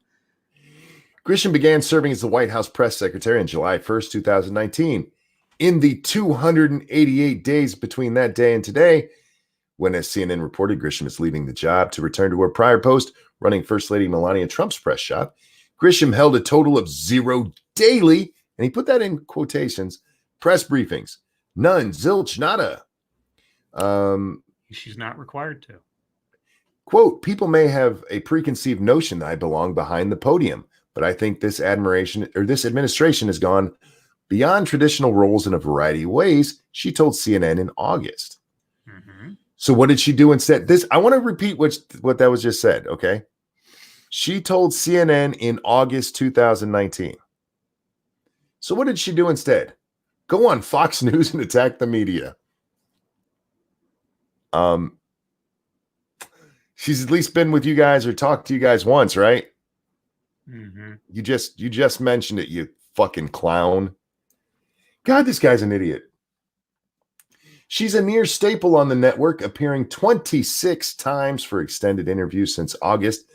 Grisham began serving as the White House press secretary on July 1st, 2019. In the 288 days between that day and today, when, as CNN reported, Grisham is leaving the job to return to her prior post running First Lady Melania Trump's press shop, Grisham held a total of 0 daily, and he put that in quotations, press briefings. None, zilch, nada. She's not required to. Quote, people may have a preconceived notion that I belong behind the podium, but I think this administration has gone beyond traditional roles in a variety of ways, she told CNN in August. Mm-hmm. So what did she do instead? I want to repeat what that was just said, okay? She told CNN in August 2019. So what did she do instead? Go on Fox News and attack the media. She's at least been with you guys or talked to you guys once, right? Mm-hmm. You just mentioned it, you fucking clown. God, this guy's an idiot. She's a near staple on the network, appearing 26 times for extended interviews since August,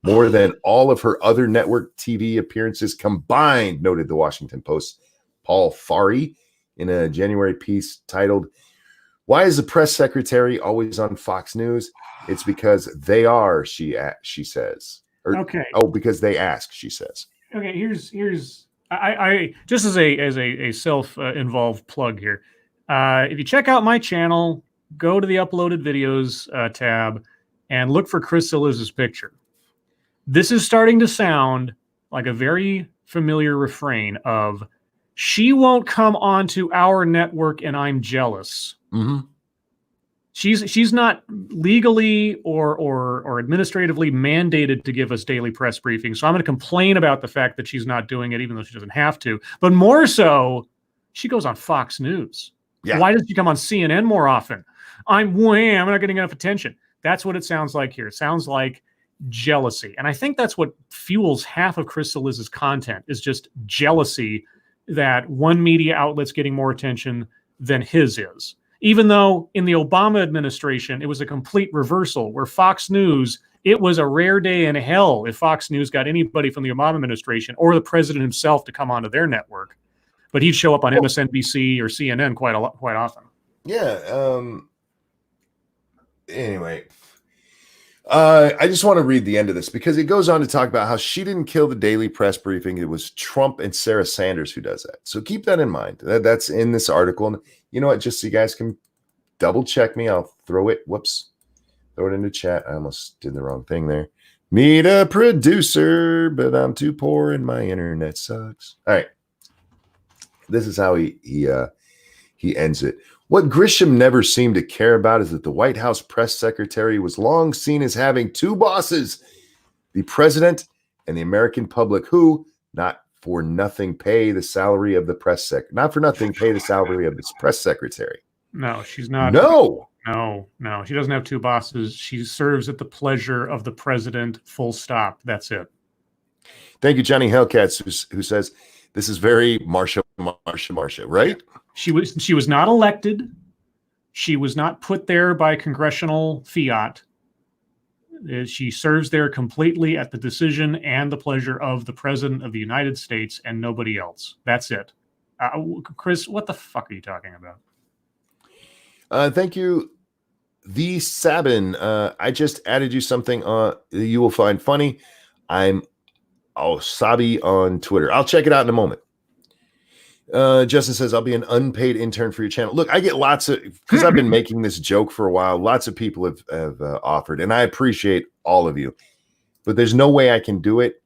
more than all of her other network TV appearances combined, noted the Washington Post's Paul Farhi in a January piece titled, "Why is the press secretary always on Fox News? It's because they are," she says. Okay. Oh, because they ask, she says. Okay, here's I just as a self-involved plug here. If you check out my channel, go to the uploaded videos tab and look for Chris Sillis' picture. This is starting to sound like a very familiar refrain of, she won't come onto our network and I'm jealous. Mm-hmm. She's not legally or administratively mandated to give us daily press briefings. So I'm going to complain about the fact that she's not doing it, even though she doesn't have to. But more so, she goes on Fox News. Yeah. Why does she come on CNN more often? I'm not getting enough attention. That's what it sounds like here. It sounds like jealousy. And I think that's what fuels half of Chris Sillis' content, is just jealousy that one media outlet's getting more attention than his is. Even though in the Obama administration, it was a complete reversal, where Fox News, it was a rare day in hell if Fox News got anybody from the Obama administration or the president himself to come onto their network. But he'd show up on MSNBC or CNN quite often. Yeah. Anyway, I just want to read the end of this because it goes on to talk about how she didn't kill the daily press briefing. It was Trump and Sarah Sanders who does that. So keep that in mind. That's in this article. And you know what? Just so you guys can double check me, I'll throw it. Whoops. Throw it into chat. I almost did the wrong thing there. Need a producer, but I'm too poor and my internet sucks. All right. This is how he ends it. What Grisham never seemed to care about is that the White House press secretary was long seen as having two bosses, the president and the American public, who not for nothing pay the salary of the press secretary. No, she's not. No, she doesn't have two bosses. She serves at the pleasure of the president, full stop. That's it. Thank you, Johnny Hellcats, who says this is very Marsha, right? She was not elected. She was not put there by congressional fiat. She serves there completely at the decision and the pleasure of the president of the United States and nobody else. That's it. Chris, what the fuck are you talking about? Thank you, the Sabin. I just added you something you will find funny. I'm Sabi on Twitter. I'll check it out in a moment. Justin says, I'll be an unpaid intern for your channel. Look, I get lots of, because I've been making this joke for a while, lots of people have offered, and I appreciate all of you, but there's no way I can do it,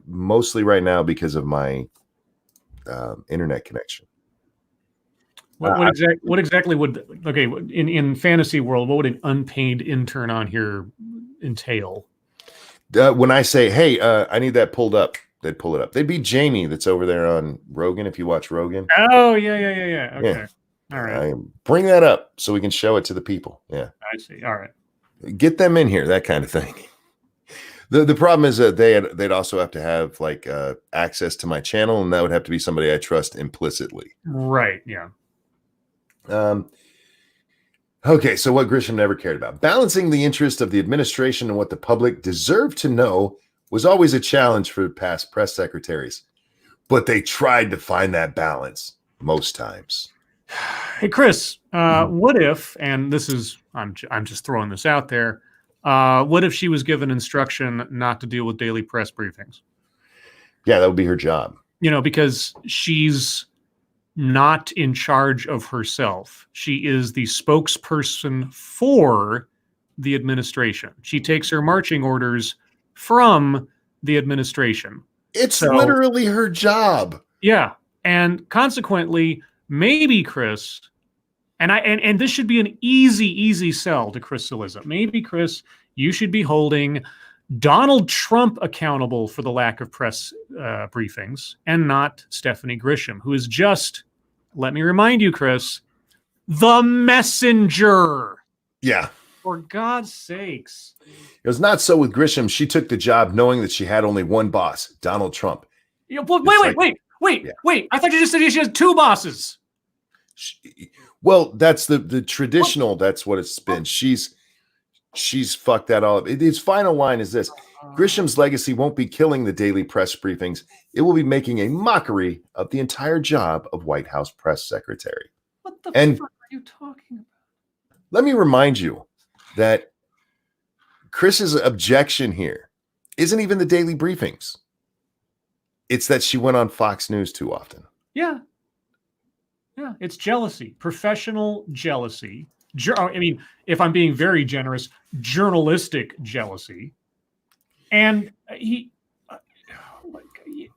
mostly right now because of my internet connection. What exactly would, okay, in fantasy world, what would an unpaid intern on here entail? When I say, hey, I need that pulled up, they'd pull it up. They'd be Jamie that's over there on Rogan, if you watch Rogan. Oh, yeah. Okay. Yeah. All right. Bring that up so we can show it to the people. Yeah. I see. All right. Get them in here, that kind of thing. The problem is that they'd also have to have like access to my channel, and that would have to be somebody I trust implicitly. Right. Yeah. Okay, so what Grisham never cared about. Balancing the interest of the administration and what the public deserved to know was always a challenge for past press secretaries. But they tried to find that balance most times. Hey, Chris, what if, and this is, I'm just throwing this out there, what if she was given instruction not to deal with daily press briefings? Yeah, that would be her job. You know, because she's not in charge of herself. She is the spokesperson for the administration. She takes her marching orders from the administration. It's literally her job. Yeah. And consequently, maybe Chris, and this should be an easy sell to Chris Cillizza. Maybe, Chris, you should be holding Donald Trump accountable for the lack of press briefings and not Stephanie Grisham, who is just, let me remind you, Chris, the messenger. Yeah. For God's sakes. It was not so with Grisham. She took the job knowing that she had only one boss, Donald Trump. Yeah, wait. I thought you just said she has two bosses. Well, that's the traditional, that's what it's been. She's fucked that all up. His final line is this: Grisham's legacy won't be killing the daily press briefings. It will be making a mockery of the entire job of White House press secretary. What the fuck are you talking about? Let me remind you that Chris's objection here isn't even the daily briefings. It's that she went on Fox News too often. Yeah. Yeah, it's jealousy, professional jealousy. I mean, if I'm being very generous, journalistic jealousy. And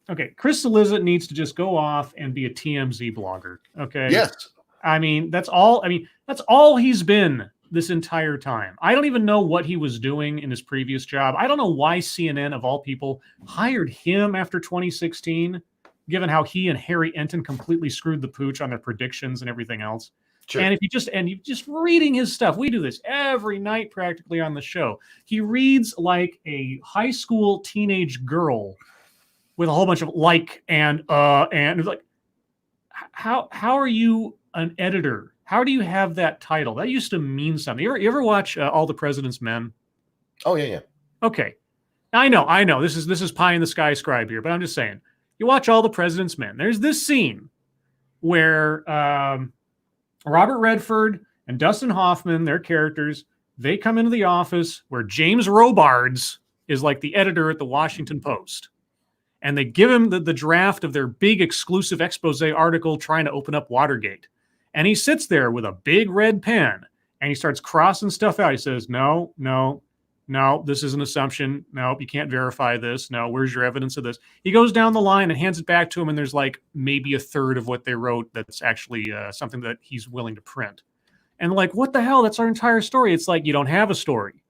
okay, Chris Cillizza needs to just go off and be a TMZ blogger. Okay. Yes. I mean, that's all he's been this entire time. I don't even know what he was doing in his previous job. I don't know why CNN, of all people, hired him after 2016, given how he and Harry Enton completely screwed the pooch on their predictions and everything else. Sure. And you just reading his stuff, we do this every night practically on the show. He reads like a high school teenage girl with a whole bunch of and like, how are you an editor? How do you have that title? That used to mean something. You ever watch All the President's Men? Oh yeah. Okay, I know. This is pie in the sky Scribe here, but I'm just saying. You watch All the President's Men. There's this scene where Robert Redford and Dustin Hoffman, their characters, they come into the office where James Robards is like the editor at the Washington Post. And they give him the draft of their big exclusive expose article trying to open up Watergate. And he sits there with a big red pen and he starts crossing stuff out. He says, no, this is an assumption. No, you can't verify this. No, where's your evidence of this? He goes down the line and hands it back to him. And there's like maybe a third of what they wrote that's actually something that he's willing to print. And like, what the hell? That's our entire story. It's like, you don't have a story.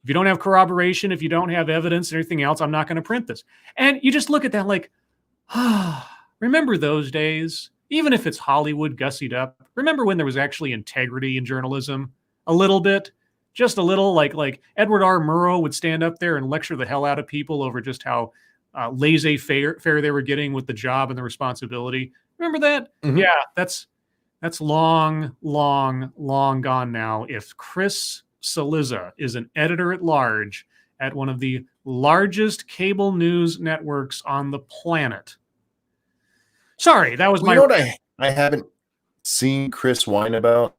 If you don't have corroboration, if you don't have evidence and everything else, I'm not going to print this. And you just look at that like, remember those days? Even if it's Hollywood gussied up, remember when there was actually integrity in journalism? A little bit, just a little. Like Edward R. Murrow would stand up there and lecture the hell out of people over just how laissez-faire they were getting with the job and the responsibility. Remember that? Mm-hmm. Yeah, that's long gone now. If Chris Cillizza is an editor at large at one of the largest cable news networks on the planet. Sorry, that was my... You know what I haven't seen Chris whine about?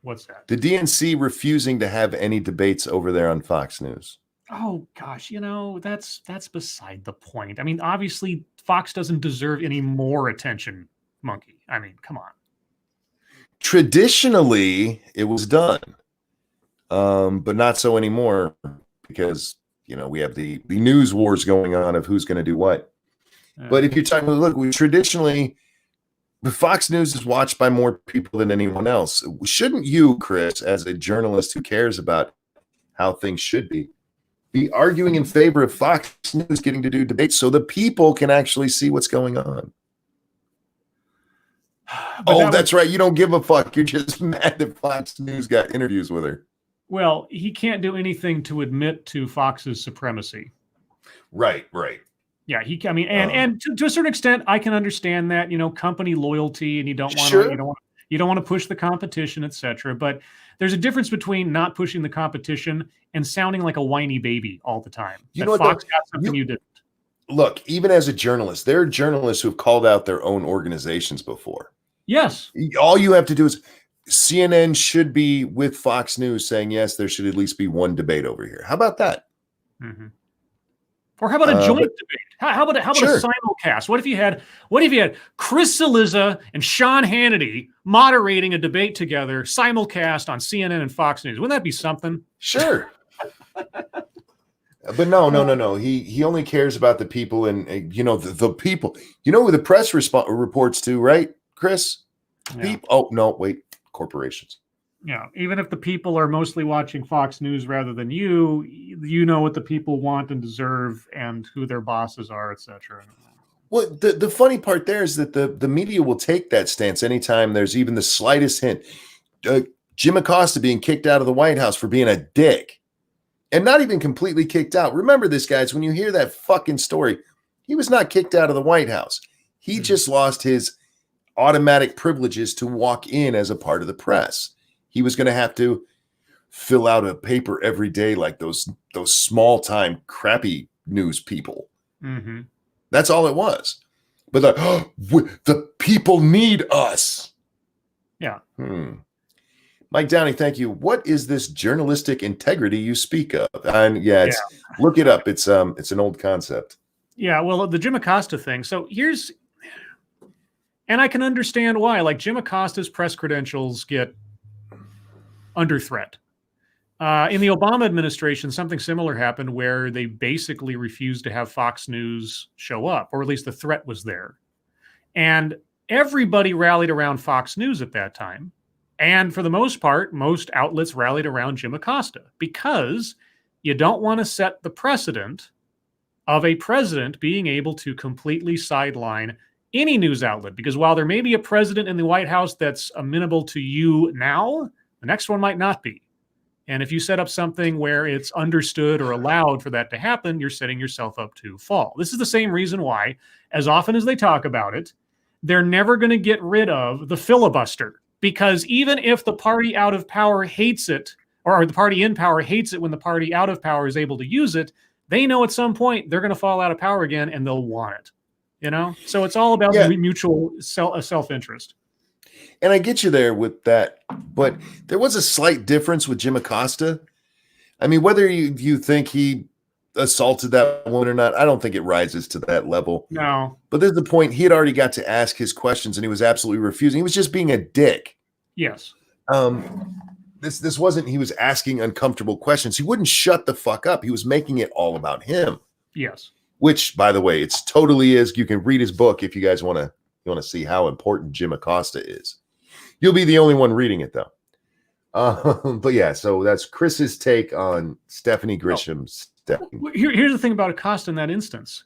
What's that? The DNC refusing to have any debates over there on Fox News. Oh, gosh, that's beside the point. I mean, obviously, Fox doesn't deserve any more attention monkey. I mean, come on. Traditionally, it was done, but not so anymore because we have the news wars going on of who's going to do what. But if you're talking, look, we traditionally, the Fox News is watched by more people than anyone else. Shouldn't you, Chris, as a journalist who cares about how things should be arguing in favor of Fox News getting to do debates so the people can actually see what's going on? But that's right. You don't give a fuck. You're just mad that Fox News got interviews with her. Well, he can't do anything to admit to Fox's supremacy. Right. Yeah, and to a certain extent, I can understand that, company loyalty, and you don't want to push the competition, etc. But there's a difference between not pushing the competition and sounding like a whiny baby all the time. Fox got something you didn't. Look, even as a journalist, there are journalists who've called out their own organizations before. Yes. All you have to do is CNN should be with Fox News saying, yes, there should at least be one debate over here. How about that? Mm-hmm. Or how about a joint debate? How about a simulcast? What if you had Chris Cillizza and Sean Hannity moderating a debate together, simulcast on CNN and Fox News? Wouldn't that be something? Sure. But no. He only cares about the people and the people. You know who the press reports to, right, Chris? Yeah. Corporations. Yeah, even if the people are mostly watching Fox News rather than you know what the people want and deserve and who their bosses are, etc. Well, the funny part there is that the media will take that stance anytime there's even the slightest hint. Jim Acosta being kicked out of the White House for being a dick. And not even completely kicked out. Remember this, guys, when you hear that fucking story, he was not kicked out of the White House. He just lost his automatic privileges to walk in as a part of the press. He was going to have to fill out a paper every day like those small-time crappy news people. Mm-hmm. That's all it was. But the people need us. Yeah. Mike Downey, thank you. What is this journalistic integrity you speak of? And look it up. It's an old concept. Yeah, well, the Jim Acosta thing. So and I can understand why. Like Jim Acosta's press credentials get under threat. In the Obama administration, something similar happened where they basically refused to have Fox News show up, or at least the threat was there. And everybody rallied around Fox News at that time. And for the most part, most outlets rallied around Jim Acosta because you don't want to set the precedent of a president being able to completely sideline any news outlet. Because while there may be a president in the White House that's amenable to you now, the next one might not be. And if you set up something where it's understood or allowed for that to happen, you're setting yourself up to fall. This is the same reason why, as often as they talk about it, they're never going to get rid of the filibuster. Because even if the party out of power hates it, or the party in power hates it when the party out of power is able to use it, they know at some point they're going to fall out of power again and they'll want it. So it's all about mutual self-interest. And I get you there with that, but there was a slight difference with Jim Acosta. I mean, whether you think he assaulted that woman or not, I don't think it rises to that level. No. But there's the point. He had already got to ask his questions and he was absolutely refusing. He was just being a dick. Yes. This wasn't he was asking uncomfortable questions. He wouldn't shut the fuck up. He was making it all about him. Yes. Which, by the way, it's totally is. You can read his book if you guys want to see how important Jim Acosta is. You'll be the only one reading it, though. But yeah, so that's Chris's take on Stephanie Grisham's. Here's the thing about Acosta in that instance.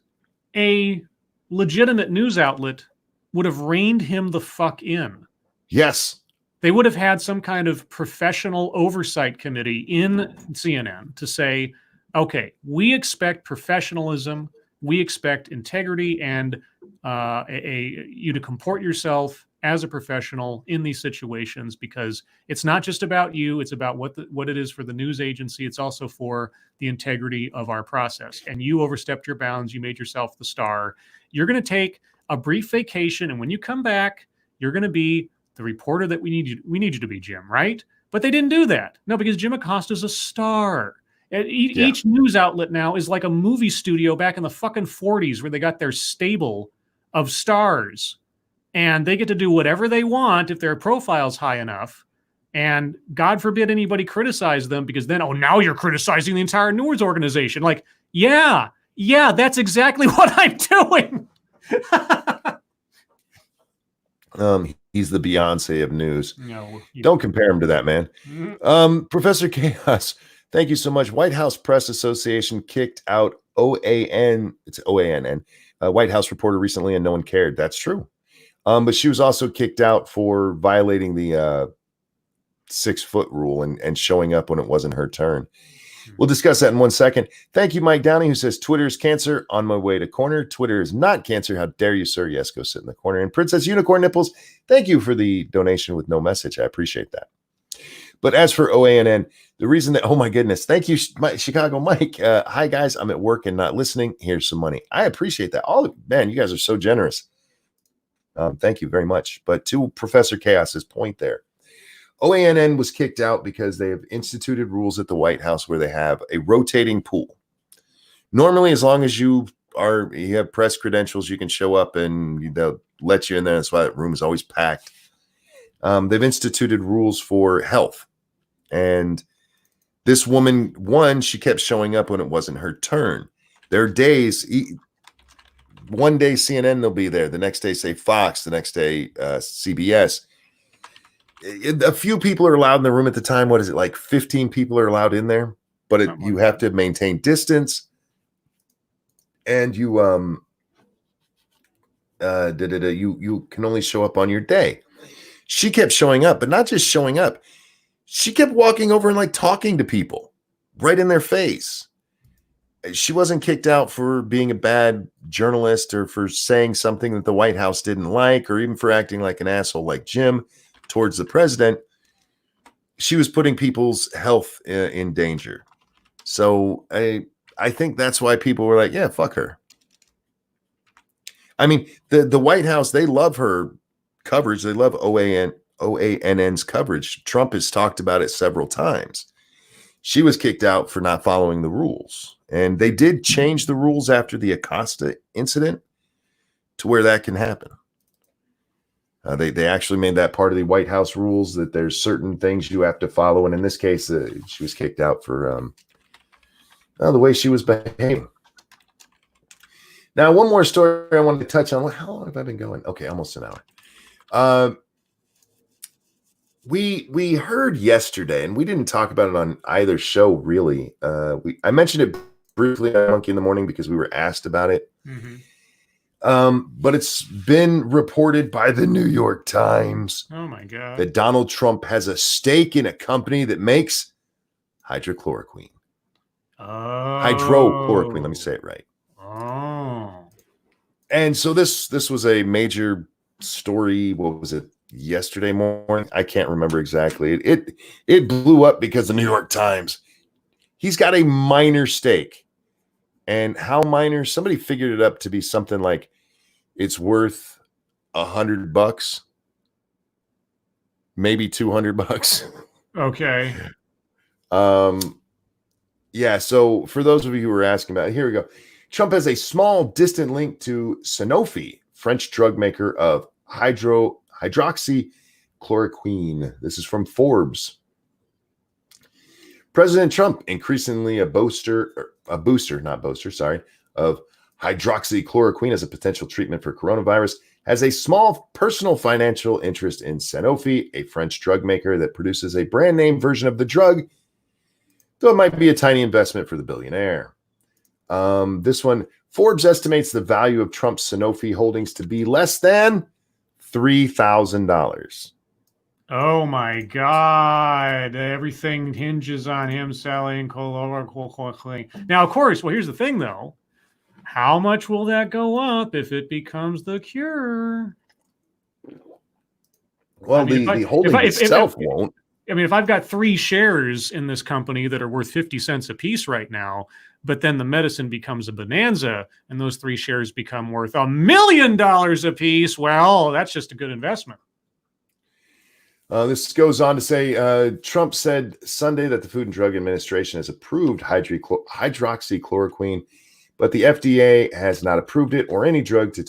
A legitimate news outlet would have reined him the fuck in. Yes. They would have had some kind of professional oversight committee in CNN to say, okay, we expect professionalism, we expect integrity, and you to comport yourself as a professional in these situations, because it's not just about you, it's about what it is for the news agency. It's also for the integrity of our process. And you overstepped your bounds. You made yourself the star. You're going to take a brief vacation, and when you come back, you're going to be the reporter that we need you to be, Jim, right? But they didn't do that. No, because Jim Acosta's a star. Each news outlet now is like a movie studio back in the fucking 40s where they got their stable of stars. and they get to do whatever they want if their profile's high enough. And God forbid anybody criticize them, because then, oh, now you're criticizing the entire news organization. Like, yeah, that's exactly what I'm doing. He's the Beyonce of news. No, don't compare him to that, man. Professor Chaos, thank you so much. White House Press Association kicked out OAN. It's OANN. White House reporter recently, and no one cared. That's true. But she was also kicked out for violating the 6-foot rule and showing up when it wasn't her turn. We'll discuss that in 1 second. Thank you, Mike Downey, who says, Twitter is cancer. On my way to corner. Twitter is not cancer. How dare you, sir? Yes, go sit in the corner. And Princess Unicorn Nipples, thank you for the donation with no message. I appreciate that. But as for OANN, the reason that, oh my goodness, thank you, Chicago Mike. Hi, guys. I'm at work and not listening. Here's some money. I appreciate that. Man, you guys are so generous. Thank you very much. But to Professor Chaos's point there, OANN was kicked out because they have instituted rules at the White House where they have a rotating pool. Normally, as long as you have press credentials, you can show up and they'll let you in there. That's why that room is always packed. They've instituted rules for health. And this woman, she kept showing up when it wasn't her turn. There are days, one day CNN, they'll be there. The next day, say Fox. The next day, CBS. A few people are allowed in the room at the time. What is it, like 15 people are allowed in there? But you have to maintain distance, and you you can only show up on your day. She kept showing up, but not just showing up. She kept walking over and like talking to people right in their face. She wasn't kicked out for being a bad journalist or for saying something that the White House didn't like, or even for acting like an asshole like Jim towards the president. She was putting people's health in danger. So I think that's why people were like, yeah, fuck her. I mean, the White House, they love her coverage. They love OANN's coverage. Trump has talked about it several times. She was kicked out for not following the rules. And they did change the rules after the Acosta incident to where that can happen. They actually made that part of the White House rules, that there's certain things you have to follow. And in this case, she was kicked out for the way she was behaving. Now, one more story I wanted to touch on. How long have I been going? Okay, almost an hour. We heard yesterday, and we didn't talk about it on either show, really. I mentioned it briefly on Monkey in the Morning because we were asked about it. Mm-hmm. But it's been reported by the New York Times. Oh my God. That Donald Trump has a stake in a company that makes hydrochloroquine. Oh. Hydrochloroquine. Let me say it right. Oh. And so this was a major story. What was it? Yesterday morning? I can't remember exactly. It blew up because the New York Times. He's got a minor stake. And how minor? Somebody figured it up to be something like it's worth $100, maybe $200. Okay. Yeah. So for those of you who were asking about it, here we go. Trump has a small, distant link to Sanofi, French drug maker of hydroxychloroquine. This is from Forbes. President Trump, increasingly a booster, of hydroxychloroquine as a potential treatment for coronavirus, has a small personal financial interest in Sanofi, a French drug maker that produces a brand name version of the drug, though it might be a tiny investment for the billionaire. This one, Forbes estimates the value of Trump's Sanofi holdings to be less than $3,000. Oh my God. Everything hinges on him selling chloroquine. Now, of course, well, here's the thing, though. How much will that go up if it becomes the cure? Well, I mean, the holding itself won't. I mean, if I've got 3 shares in this company that are worth 50 cents a piece right now, but then the medicine becomes a bonanza and those 3 shares become worth $1 million a piece, well, that's just a good investment. This goes on to say, Trump said Sunday that the Food and Drug Administration has approved hydroxychloroquine, but the FDA has not approved it or any drug to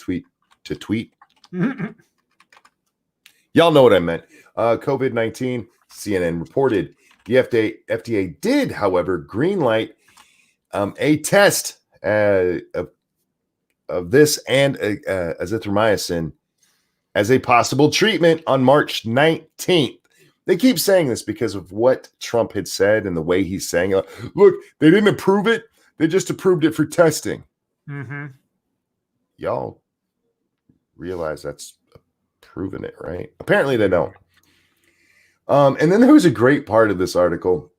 Y'all know what I meant. COVID-19, CNN reported. The FDA did, however, greenlight a test of this and azithromycin as a possible treatment on March 19th. They keep saying this because of what Trump had said and the way he's saying it. Look, they didn't approve it. They just approved it for testing. Mm-hmm. Y'all realize that's proving it, right? Apparently they don't. And then there was a great part of this article.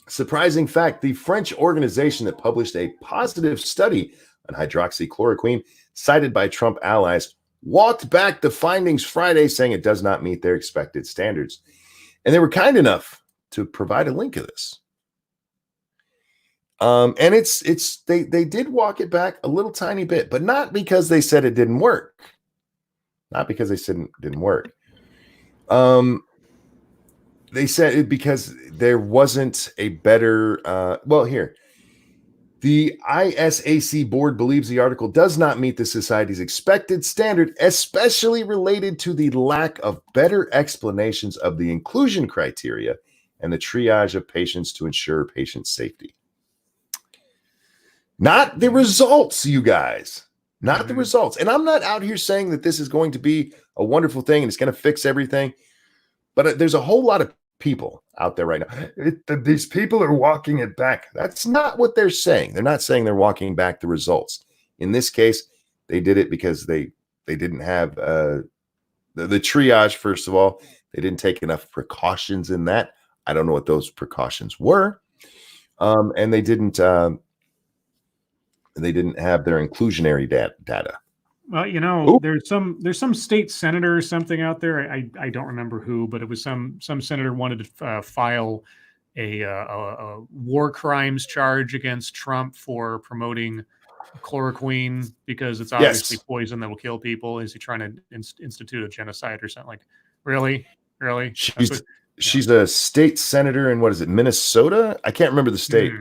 Surprising fact, the French organization that published a positive study on hydroxychloroquine cited by Trump allies walked back the findings Friday, saying it does not meet their expected standards. And they were kind enough to provide a link of this. And they did walk it back a little tiny bit, but not because they said it didn't work. Not because they said it didn't work. They said it because there wasn't a better, here. The ISAC board believes the article does not meet the society's expected standard, especially related to the lack of better explanations of the inclusion criteria and the triage of patients to ensure patient safety. Not the results, you guys. Not the results. And I'm not out here saying that this is going to be a wonderful thing and it's going to fix everything. But there's a whole lot of people out there right now. These people are walking it back. That's not what they're saying. They're not saying they're walking back the results. In this case, they did it because they didn't have the triage, first of all. They didn't take enough precautions in that. I don't know what those precautions were. And they didn't have their inclusionary data. Well, there's some state senator or something out there. I don't remember who, but it was some senator wanted to file a war crimes charge against Trump for promoting chloroquine because it's obviously poison that will kill people. Is he trying to institute a genocide or something? Like, really? She's a state senator in, what is it, Minnesota? I can't remember the state,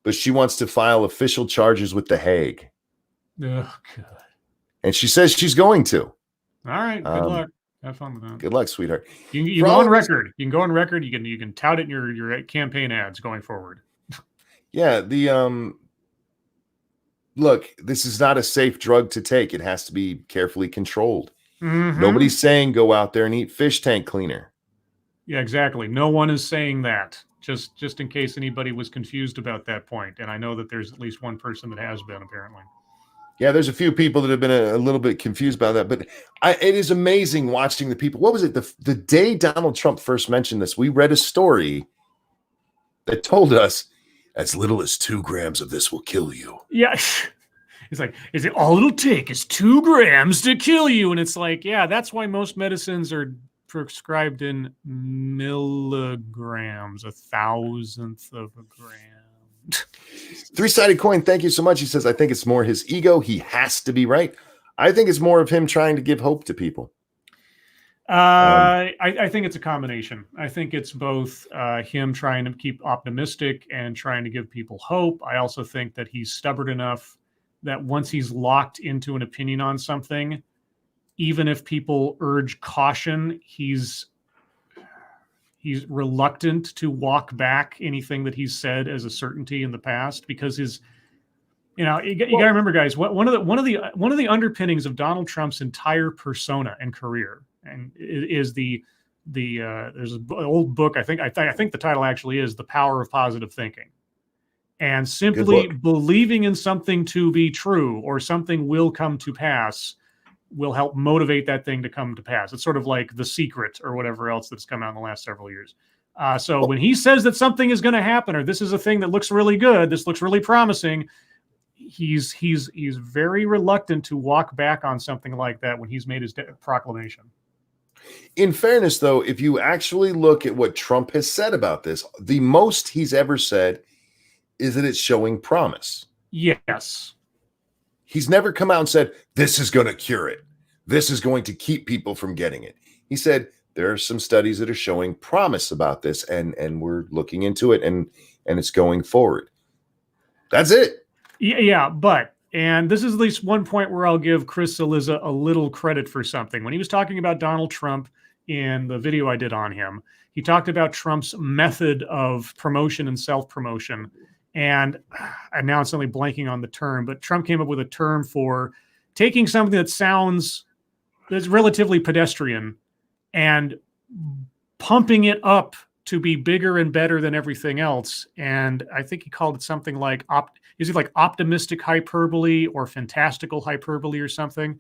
but she wants to file official charges with The Hague. Oh, God. And she says she's going to. All right. Good luck. Have fun with that. Good luck, sweetheart. You can go on record. You can go on record. You can tout it in your campaign ads going forward. Yeah. Look, this is not a safe drug to take. It has to be carefully controlled. Mm-hmm. Nobody's saying go out there and eat fish tank cleaner. Yeah, exactly. No one is saying that. Just in case anybody was confused about that point. And I know that there's at least one person that has been, apparently. Yeah, there's a few people that have been a little bit confused about that, but it is amazing watching the people. What was it? The day Donald Trump first mentioned this, we read a story that told us as little as 2 grams of this will kill you. Yeah. It's like, all it'll take is 2 grams to kill you. And it's like, yeah, that's why most medicines are prescribed in milligrams, 1,000th of a gram. Three-sided coin, thank you so much. He says, I think it's more his ego. He has to be right. I think it's more of him trying to give hope to people. I think it's a combination. I think it's both him trying to keep optimistic and trying to give people hope. I also think that he's stubborn enough that once he's locked into an opinion on something, even if people urge caution, he's reluctant to walk back anything that he's said as a certainty in the past, because you got to remember, guys, one of the underpinnings of Donald Trump's entire persona and career, and is there's an old book. I think the title actually is The Power of Positive Thinking, and simply believing in something to be true or something will come to pass will help motivate that thing to come to pass. It's sort of like The Secret or whatever else that's come out in the last several years. So when he says that something is going to happen, or this is a thing that looks really good, this looks really promising, he's very reluctant to walk back on something like that when he's made his proclamation. In fairness, though, if you actually look at what Trump has said about this, the most he's ever said is that it's showing promise. Yes. He's never come out and said, this is going to cure it. This is going to keep people from getting it. He said, there are some studies that are showing promise about this, and we're looking into it, and it's going forward. That's it. Yeah, and this is at least one point where I'll give Chris Cillizza a little credit for something. When he was talking about Donald Trump in the video I did on him. He talked about Trump's method of promotion and self-promotion. And I'm now suddenly blanking on the term, but Trump came up with a term for taking something that's relatively pedestrian and pumping it up to be bigger and better than everything else. And I think he called it something like optimistic hyperbole or fantastical hyperbole or something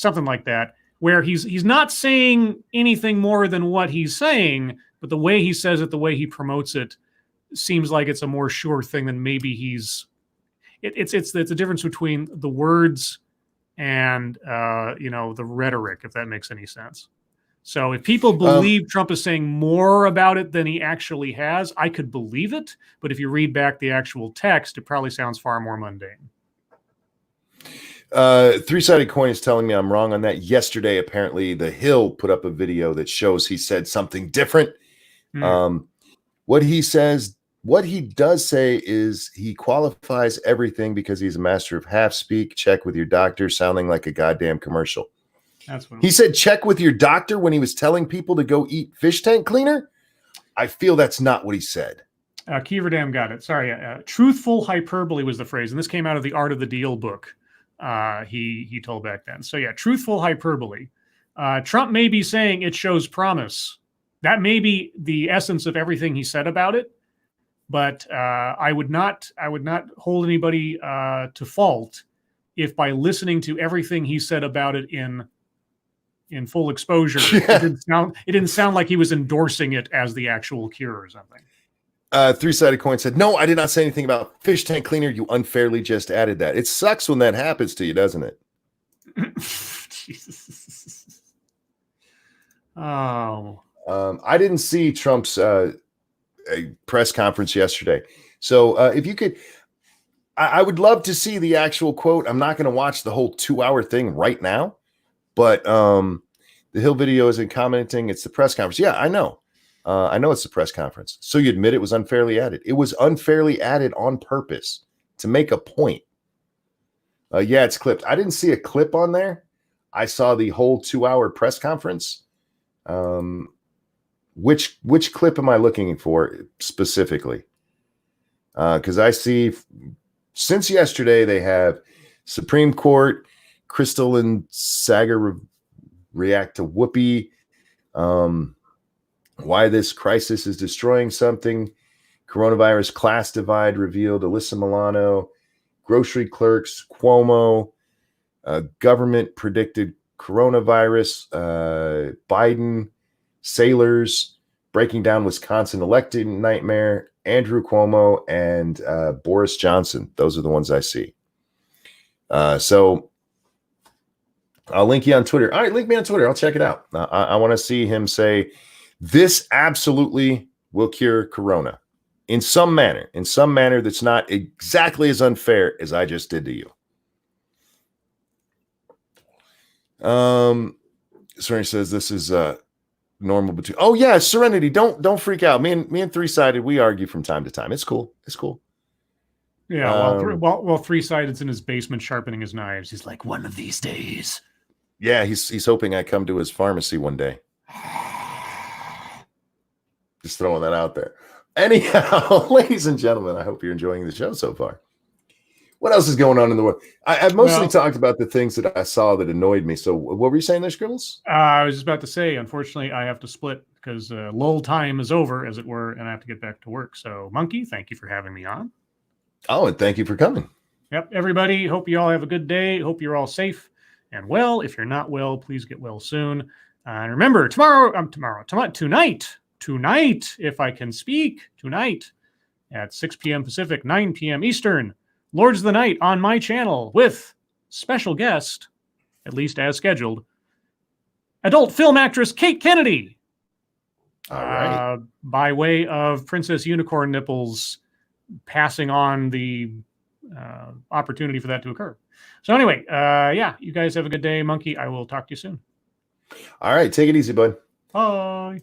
like that, where he's not saying anything more than what he's saying, but the way he says it, the way he promotes it, seems like it's a more sure thing than maybe it's the difference between the words and the rhetoric, if that makes any sense. So if people believe Trump is saying more about it than he actually has, I could believe it. But if you read back the actual text, it probably sounds far more mundane. Three-sided coin is telling me I'm wrong on that. Yesterday, apparently, The Hill put up a video that shows he said something different. What he does say is he qualifies everything because he's a master of half speak. Check with your doctor, sounding like a goddamn commercial. That's what he said. Check with your doctor when he was telling people to go eat fish tank cleaner. I feel that's not what he said. Kieverdam got it. Sorry. Truthful hyperbole was the phrase, and this came out of the Art of the Deal book. He told back then. So yeah, truthful hyperbole. Trump may be saying it shows promise. That may be the essence of everything he said about it. But I would not hold anybody to fault if by listening to everything he said about it in full exposure, it didn't sound like he was endorsing it as the actual cure or something. Three-sided coin said, no, I did not say anything about fish tank cleaner. You unfairly just added that. It sucks when that happens to you, doesn't it? Jesus. Oh. I didn't see Trump's a press conference yesterday. So if you could, I would love to see the actual quote. I'm not going to watch the whole 2-hour thing right now, but the Hill video isn't commenting. It's the press conference. Yeah, I know. I know it's the press conference. So you admit it was unfairly added. It was unfairly added on purpose to make a point. Yeah, it's clipped. I didn't see a clip on there. I saw the whole 2-hour press conference. Which clip am I looking for specifically? Because I see since yesterday they have Supreme Court, Crystal and Sager react to Whoopi. Why this crisis is destroying something. Coronavirus class divide revealed. Alyssa Milano, grocery clerks, Cuomo, government predicted coronavirus, Biden, sailors, breaking down Wisconsin elected nightmare, Andrew Cuomo, and Boris Johnson. Those are the ones I see. So I'll link you on Twitter. All right, link me on Twitter. I'll check it out. I want to see him say, this absolutely will cure corona in some manner that's not exactly as unfair as I just did to you. Serenity says this is normal between. Oh yeah, Serenity, don't freak out. Me and Three-Sided, we argue from time to time. It's cool. Yeah, while Three-Sided's in his basement sharpening his knives, he's like, one of these days. Yeah, he's hoping I come to his pharmacy one day. Just throwing that out there. Anyhow, ladies and gentlemen, I hope you're enjoying the show so far. What else is going on in the world? I've mostly talked about the things that I saw that annoyed me. So what were you saying there, Scribbles? I was just about to say, unfortunately, I have to split because lull time is over, as it were, and I have to get back to work. So, Monkey, thank you for having me on. Oh, and thank you for coming. Yep, everybody, hope you all have a good day. Hope you're all safe and well. If you're not well, please get well soon. And remember, tonight, if I can speak, tonight at 6 p.m. Pacific, 9 p.m. Eastern, Lords of the Night on my channel with special guest, at least as scheduled, adult film actress Kate Kennedy. All right. By way of Princess Unicorn Nipples passing on the opportunity for that to occur. So anyway, yeah, you guys have a good day, Monkey. I will talk to you soon. All right. Take it easy, bud. Bye.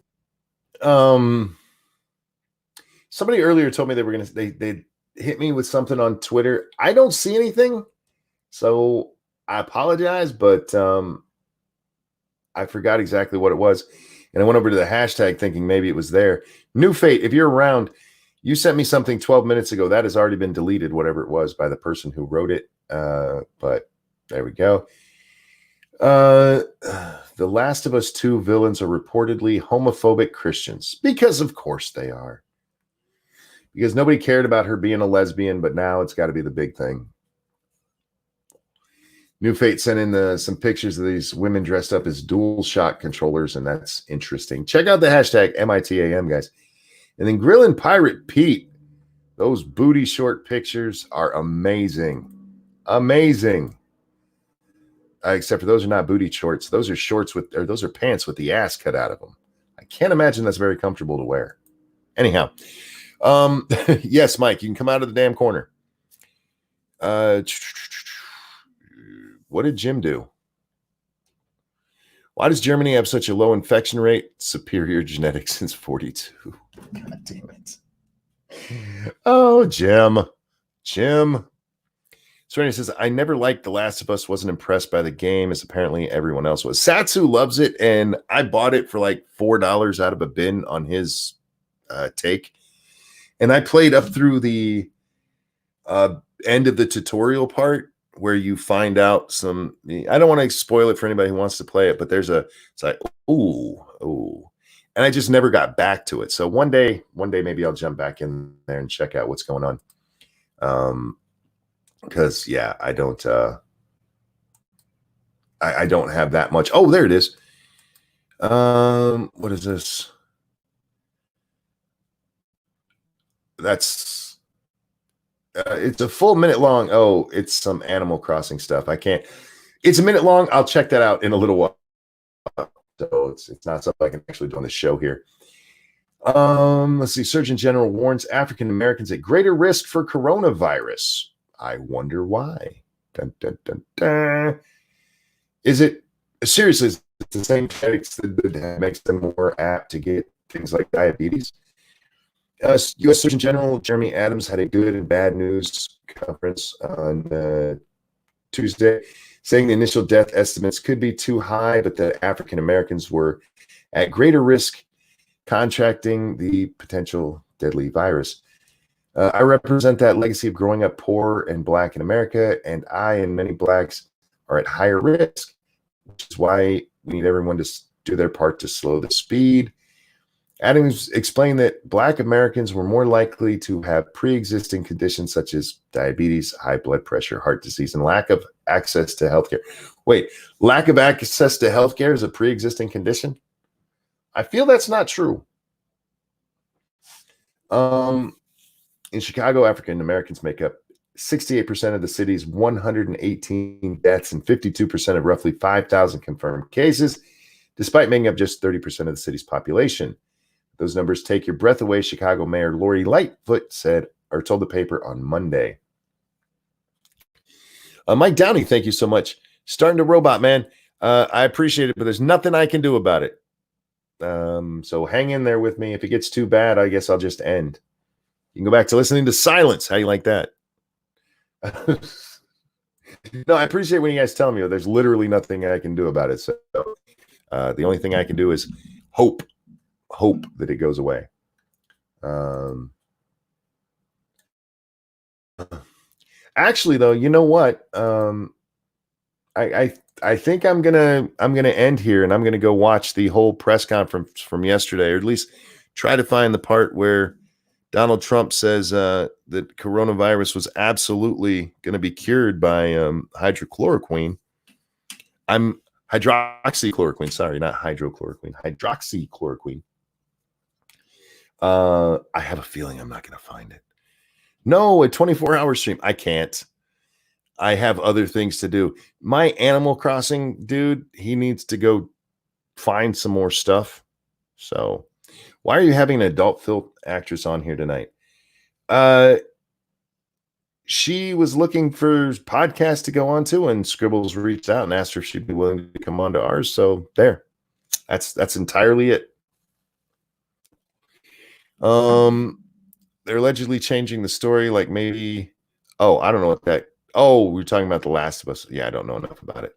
Somebody earlier told me they hit me with something on Twitter. I don't see anything, so I apologize, but I forgot exactly what it was. And I went over to the hashtag thinking maybe it was there. New Fate, if you're around, you sent me something 12 minutes ago. That has already been deleted, whatever it was, by the person who wrote it. But there we go. The Last of Us 2 villains are reportedly homophobic Christians. Because of course they are. Because nobody cared about her being a lesbian, but now it's got to be the big thing. New Fate sent in some pictures of these women dressed up as dual shock controllers, and that's interesting. Check out the hashtag MITAM, guys. And then Grillin' Pirate Pete. Those booty short pictures are amazing. Amazing. Except for those are not booty shorts. Those are those are pants with the ass cut out of them. I can't imagine that's very comfortable to wear. Anyhow, yes, Mike, you can come out of the damn corner. What did Jim do? Why does Germany have such a low infection rate? Superior genetics since 42. God damn it. Oh, Jim. Serenity says, I never liked The Last of Us, wasn't impressed by the game, as apparently everyone else was. Satsu loves it, and I bought it for like $4 out of a bin on his take. And I played up through the end of the tutorial part where you find out some, I don't want to spoil it for anybody who wants to play it, but it's like, ooh. And I just never got back to it. So one day maybe I'll jump back in there and check out what's going on. Because yeah, I don't I don't have that much. Oh, there it is. What is this? That's it's a full minute long. Oh, it's some Animal Crossing stuff. I can't. It's a minute long. I'll check that out in a little while. So it's not something I can actually do on the show here. Let's see. Surgeon General warns African Americans at greater risk for coronavirus. I wonder why. Dun, dun, dun, dun. Is it seriously? Is it the same genetics that makes them more apt to get things like diabetes? U.S. Surgeon General Jeremy Adams had a good and bad news conference on Tuesday, saying the initial death estimates could be too high, but that African Americans were at greater risk contracting the potential deadly virus. I represent that legacy of growing up poor and Black in America, and I and many Blacks are at higher risk, which is why we need everyone to do their part to slow the speed. Adams explained that Black Americans were more likely to have pre-existing conditions such as diabetes, high blood pressure, heart disease, and lack of access to healthcare. Wait, lack of access to healthcare is a pre-existing condition? I feel that's not true. In Chicago, African Americans make up 68% of the city's 118 deaths and 52% of roughly 5,000 confirmed cases, despite making up just 30% of the city's population. Those numbers take your breath away, Chicago Mayor Lori Lightfoot told the paper on Monday. Mike Downey, thank you so much. Starting to robot, man. I appreciate it, but there's nothing I can do about it. So hang in there with me. If it gets too bad, I guess I'll just end. You can go back to listening to silence. How you like that? No, I appreciate when you guys tell me there's literally nothing I can do about it. So the only thing I can do is hope that it goes away. Actually, though, you know what? I think I'm gonna end here, and I'm gonna go watch the whole press conference from yesterday, or at least try to find the part where Donald Trump says that coronavirus was absolutely going to be cured by hydrochloroquine. I'm hydroxychloroquine. Sorry, not hydrochloroquine. Hydroxychloroquine. I have a feeling I'm not going to find it. No, a 24-hour stream. I can't. I have other things to do. My Animal Crossing dude, he needs to go find some more stuff. So why are you having an adult film actress on here tonight? She was looking for podcasts to go on to, and Scribbles reached out and asked her if she'd be willing to come on to ours. So there, that's entirely it. They're allegedly changing the story, like maybe. Oh, I don't know what that. Oh, we're talking about The Last of Us. Yeah, I don't know enough about it.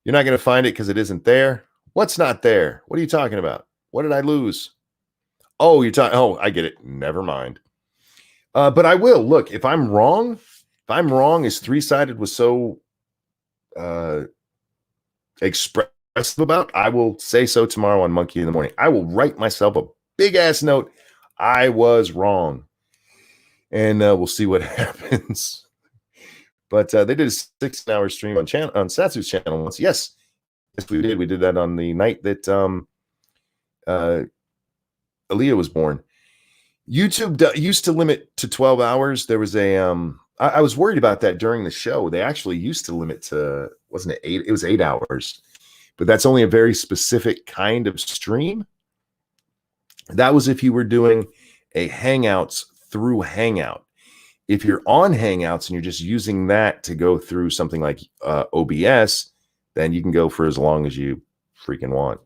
You're not going to find it because it isn't there. What's not there? What are you talking about? What did I lose? Oh, you're talking. Oh, I get it. Never mind. But I will look if I'm wrong. If I'm wrong, as three-sided was so expressive about, I will say so tomorrow on Monkey in the Morning. I will write myself a big ass note. I was wrong, and we'll see what happens. But they did a 16-hour stream on Satsu's channel once. Yes, we did. We did that on the night that Aaliyah was born. YouTube used to limit to 12 hours. There was a I was worried about that during the show. They actually used to limit to, wasn't it 8? It was 8 hours. But that's only a very specific kind of stream. That was if you were doing a Hangouts through Hangout. If you're on Hangouts and you're just using that to go through something like OBS, then you can go for as long as you freaking want.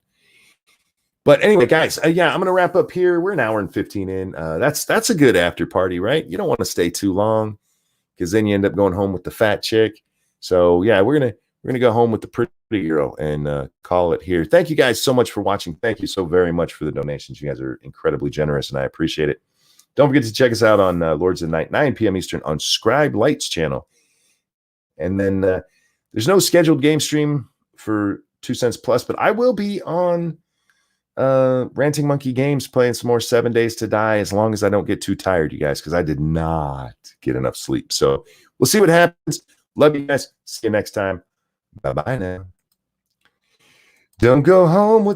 But anyway, guys, yeah, I'm going to wrap up here. We're an hour and 15 in. That's a good after party, right? You don't want to stay too long because then you end up going home with the fat chick. So yeah, we're gonna go home with the pretty girl and call it here. Thank you guys so much for watching. Thank you so very much for the donations. You guys are incredibly generous, and I appreciate it. Don't forget to check us out on Lords of the Night, 9 p.m. Eastern on Scribe Light's channel. And then there's no scheduled game stream for 2 Cents Plus, but I will be on Ranting Monkey Games playing some more 7 Days to Die as long as I don't get too tired, you guys, because I did not get enough sleep. So we'll see what happens. Love you guys. See you next time. Bye-bye now. Don't go home with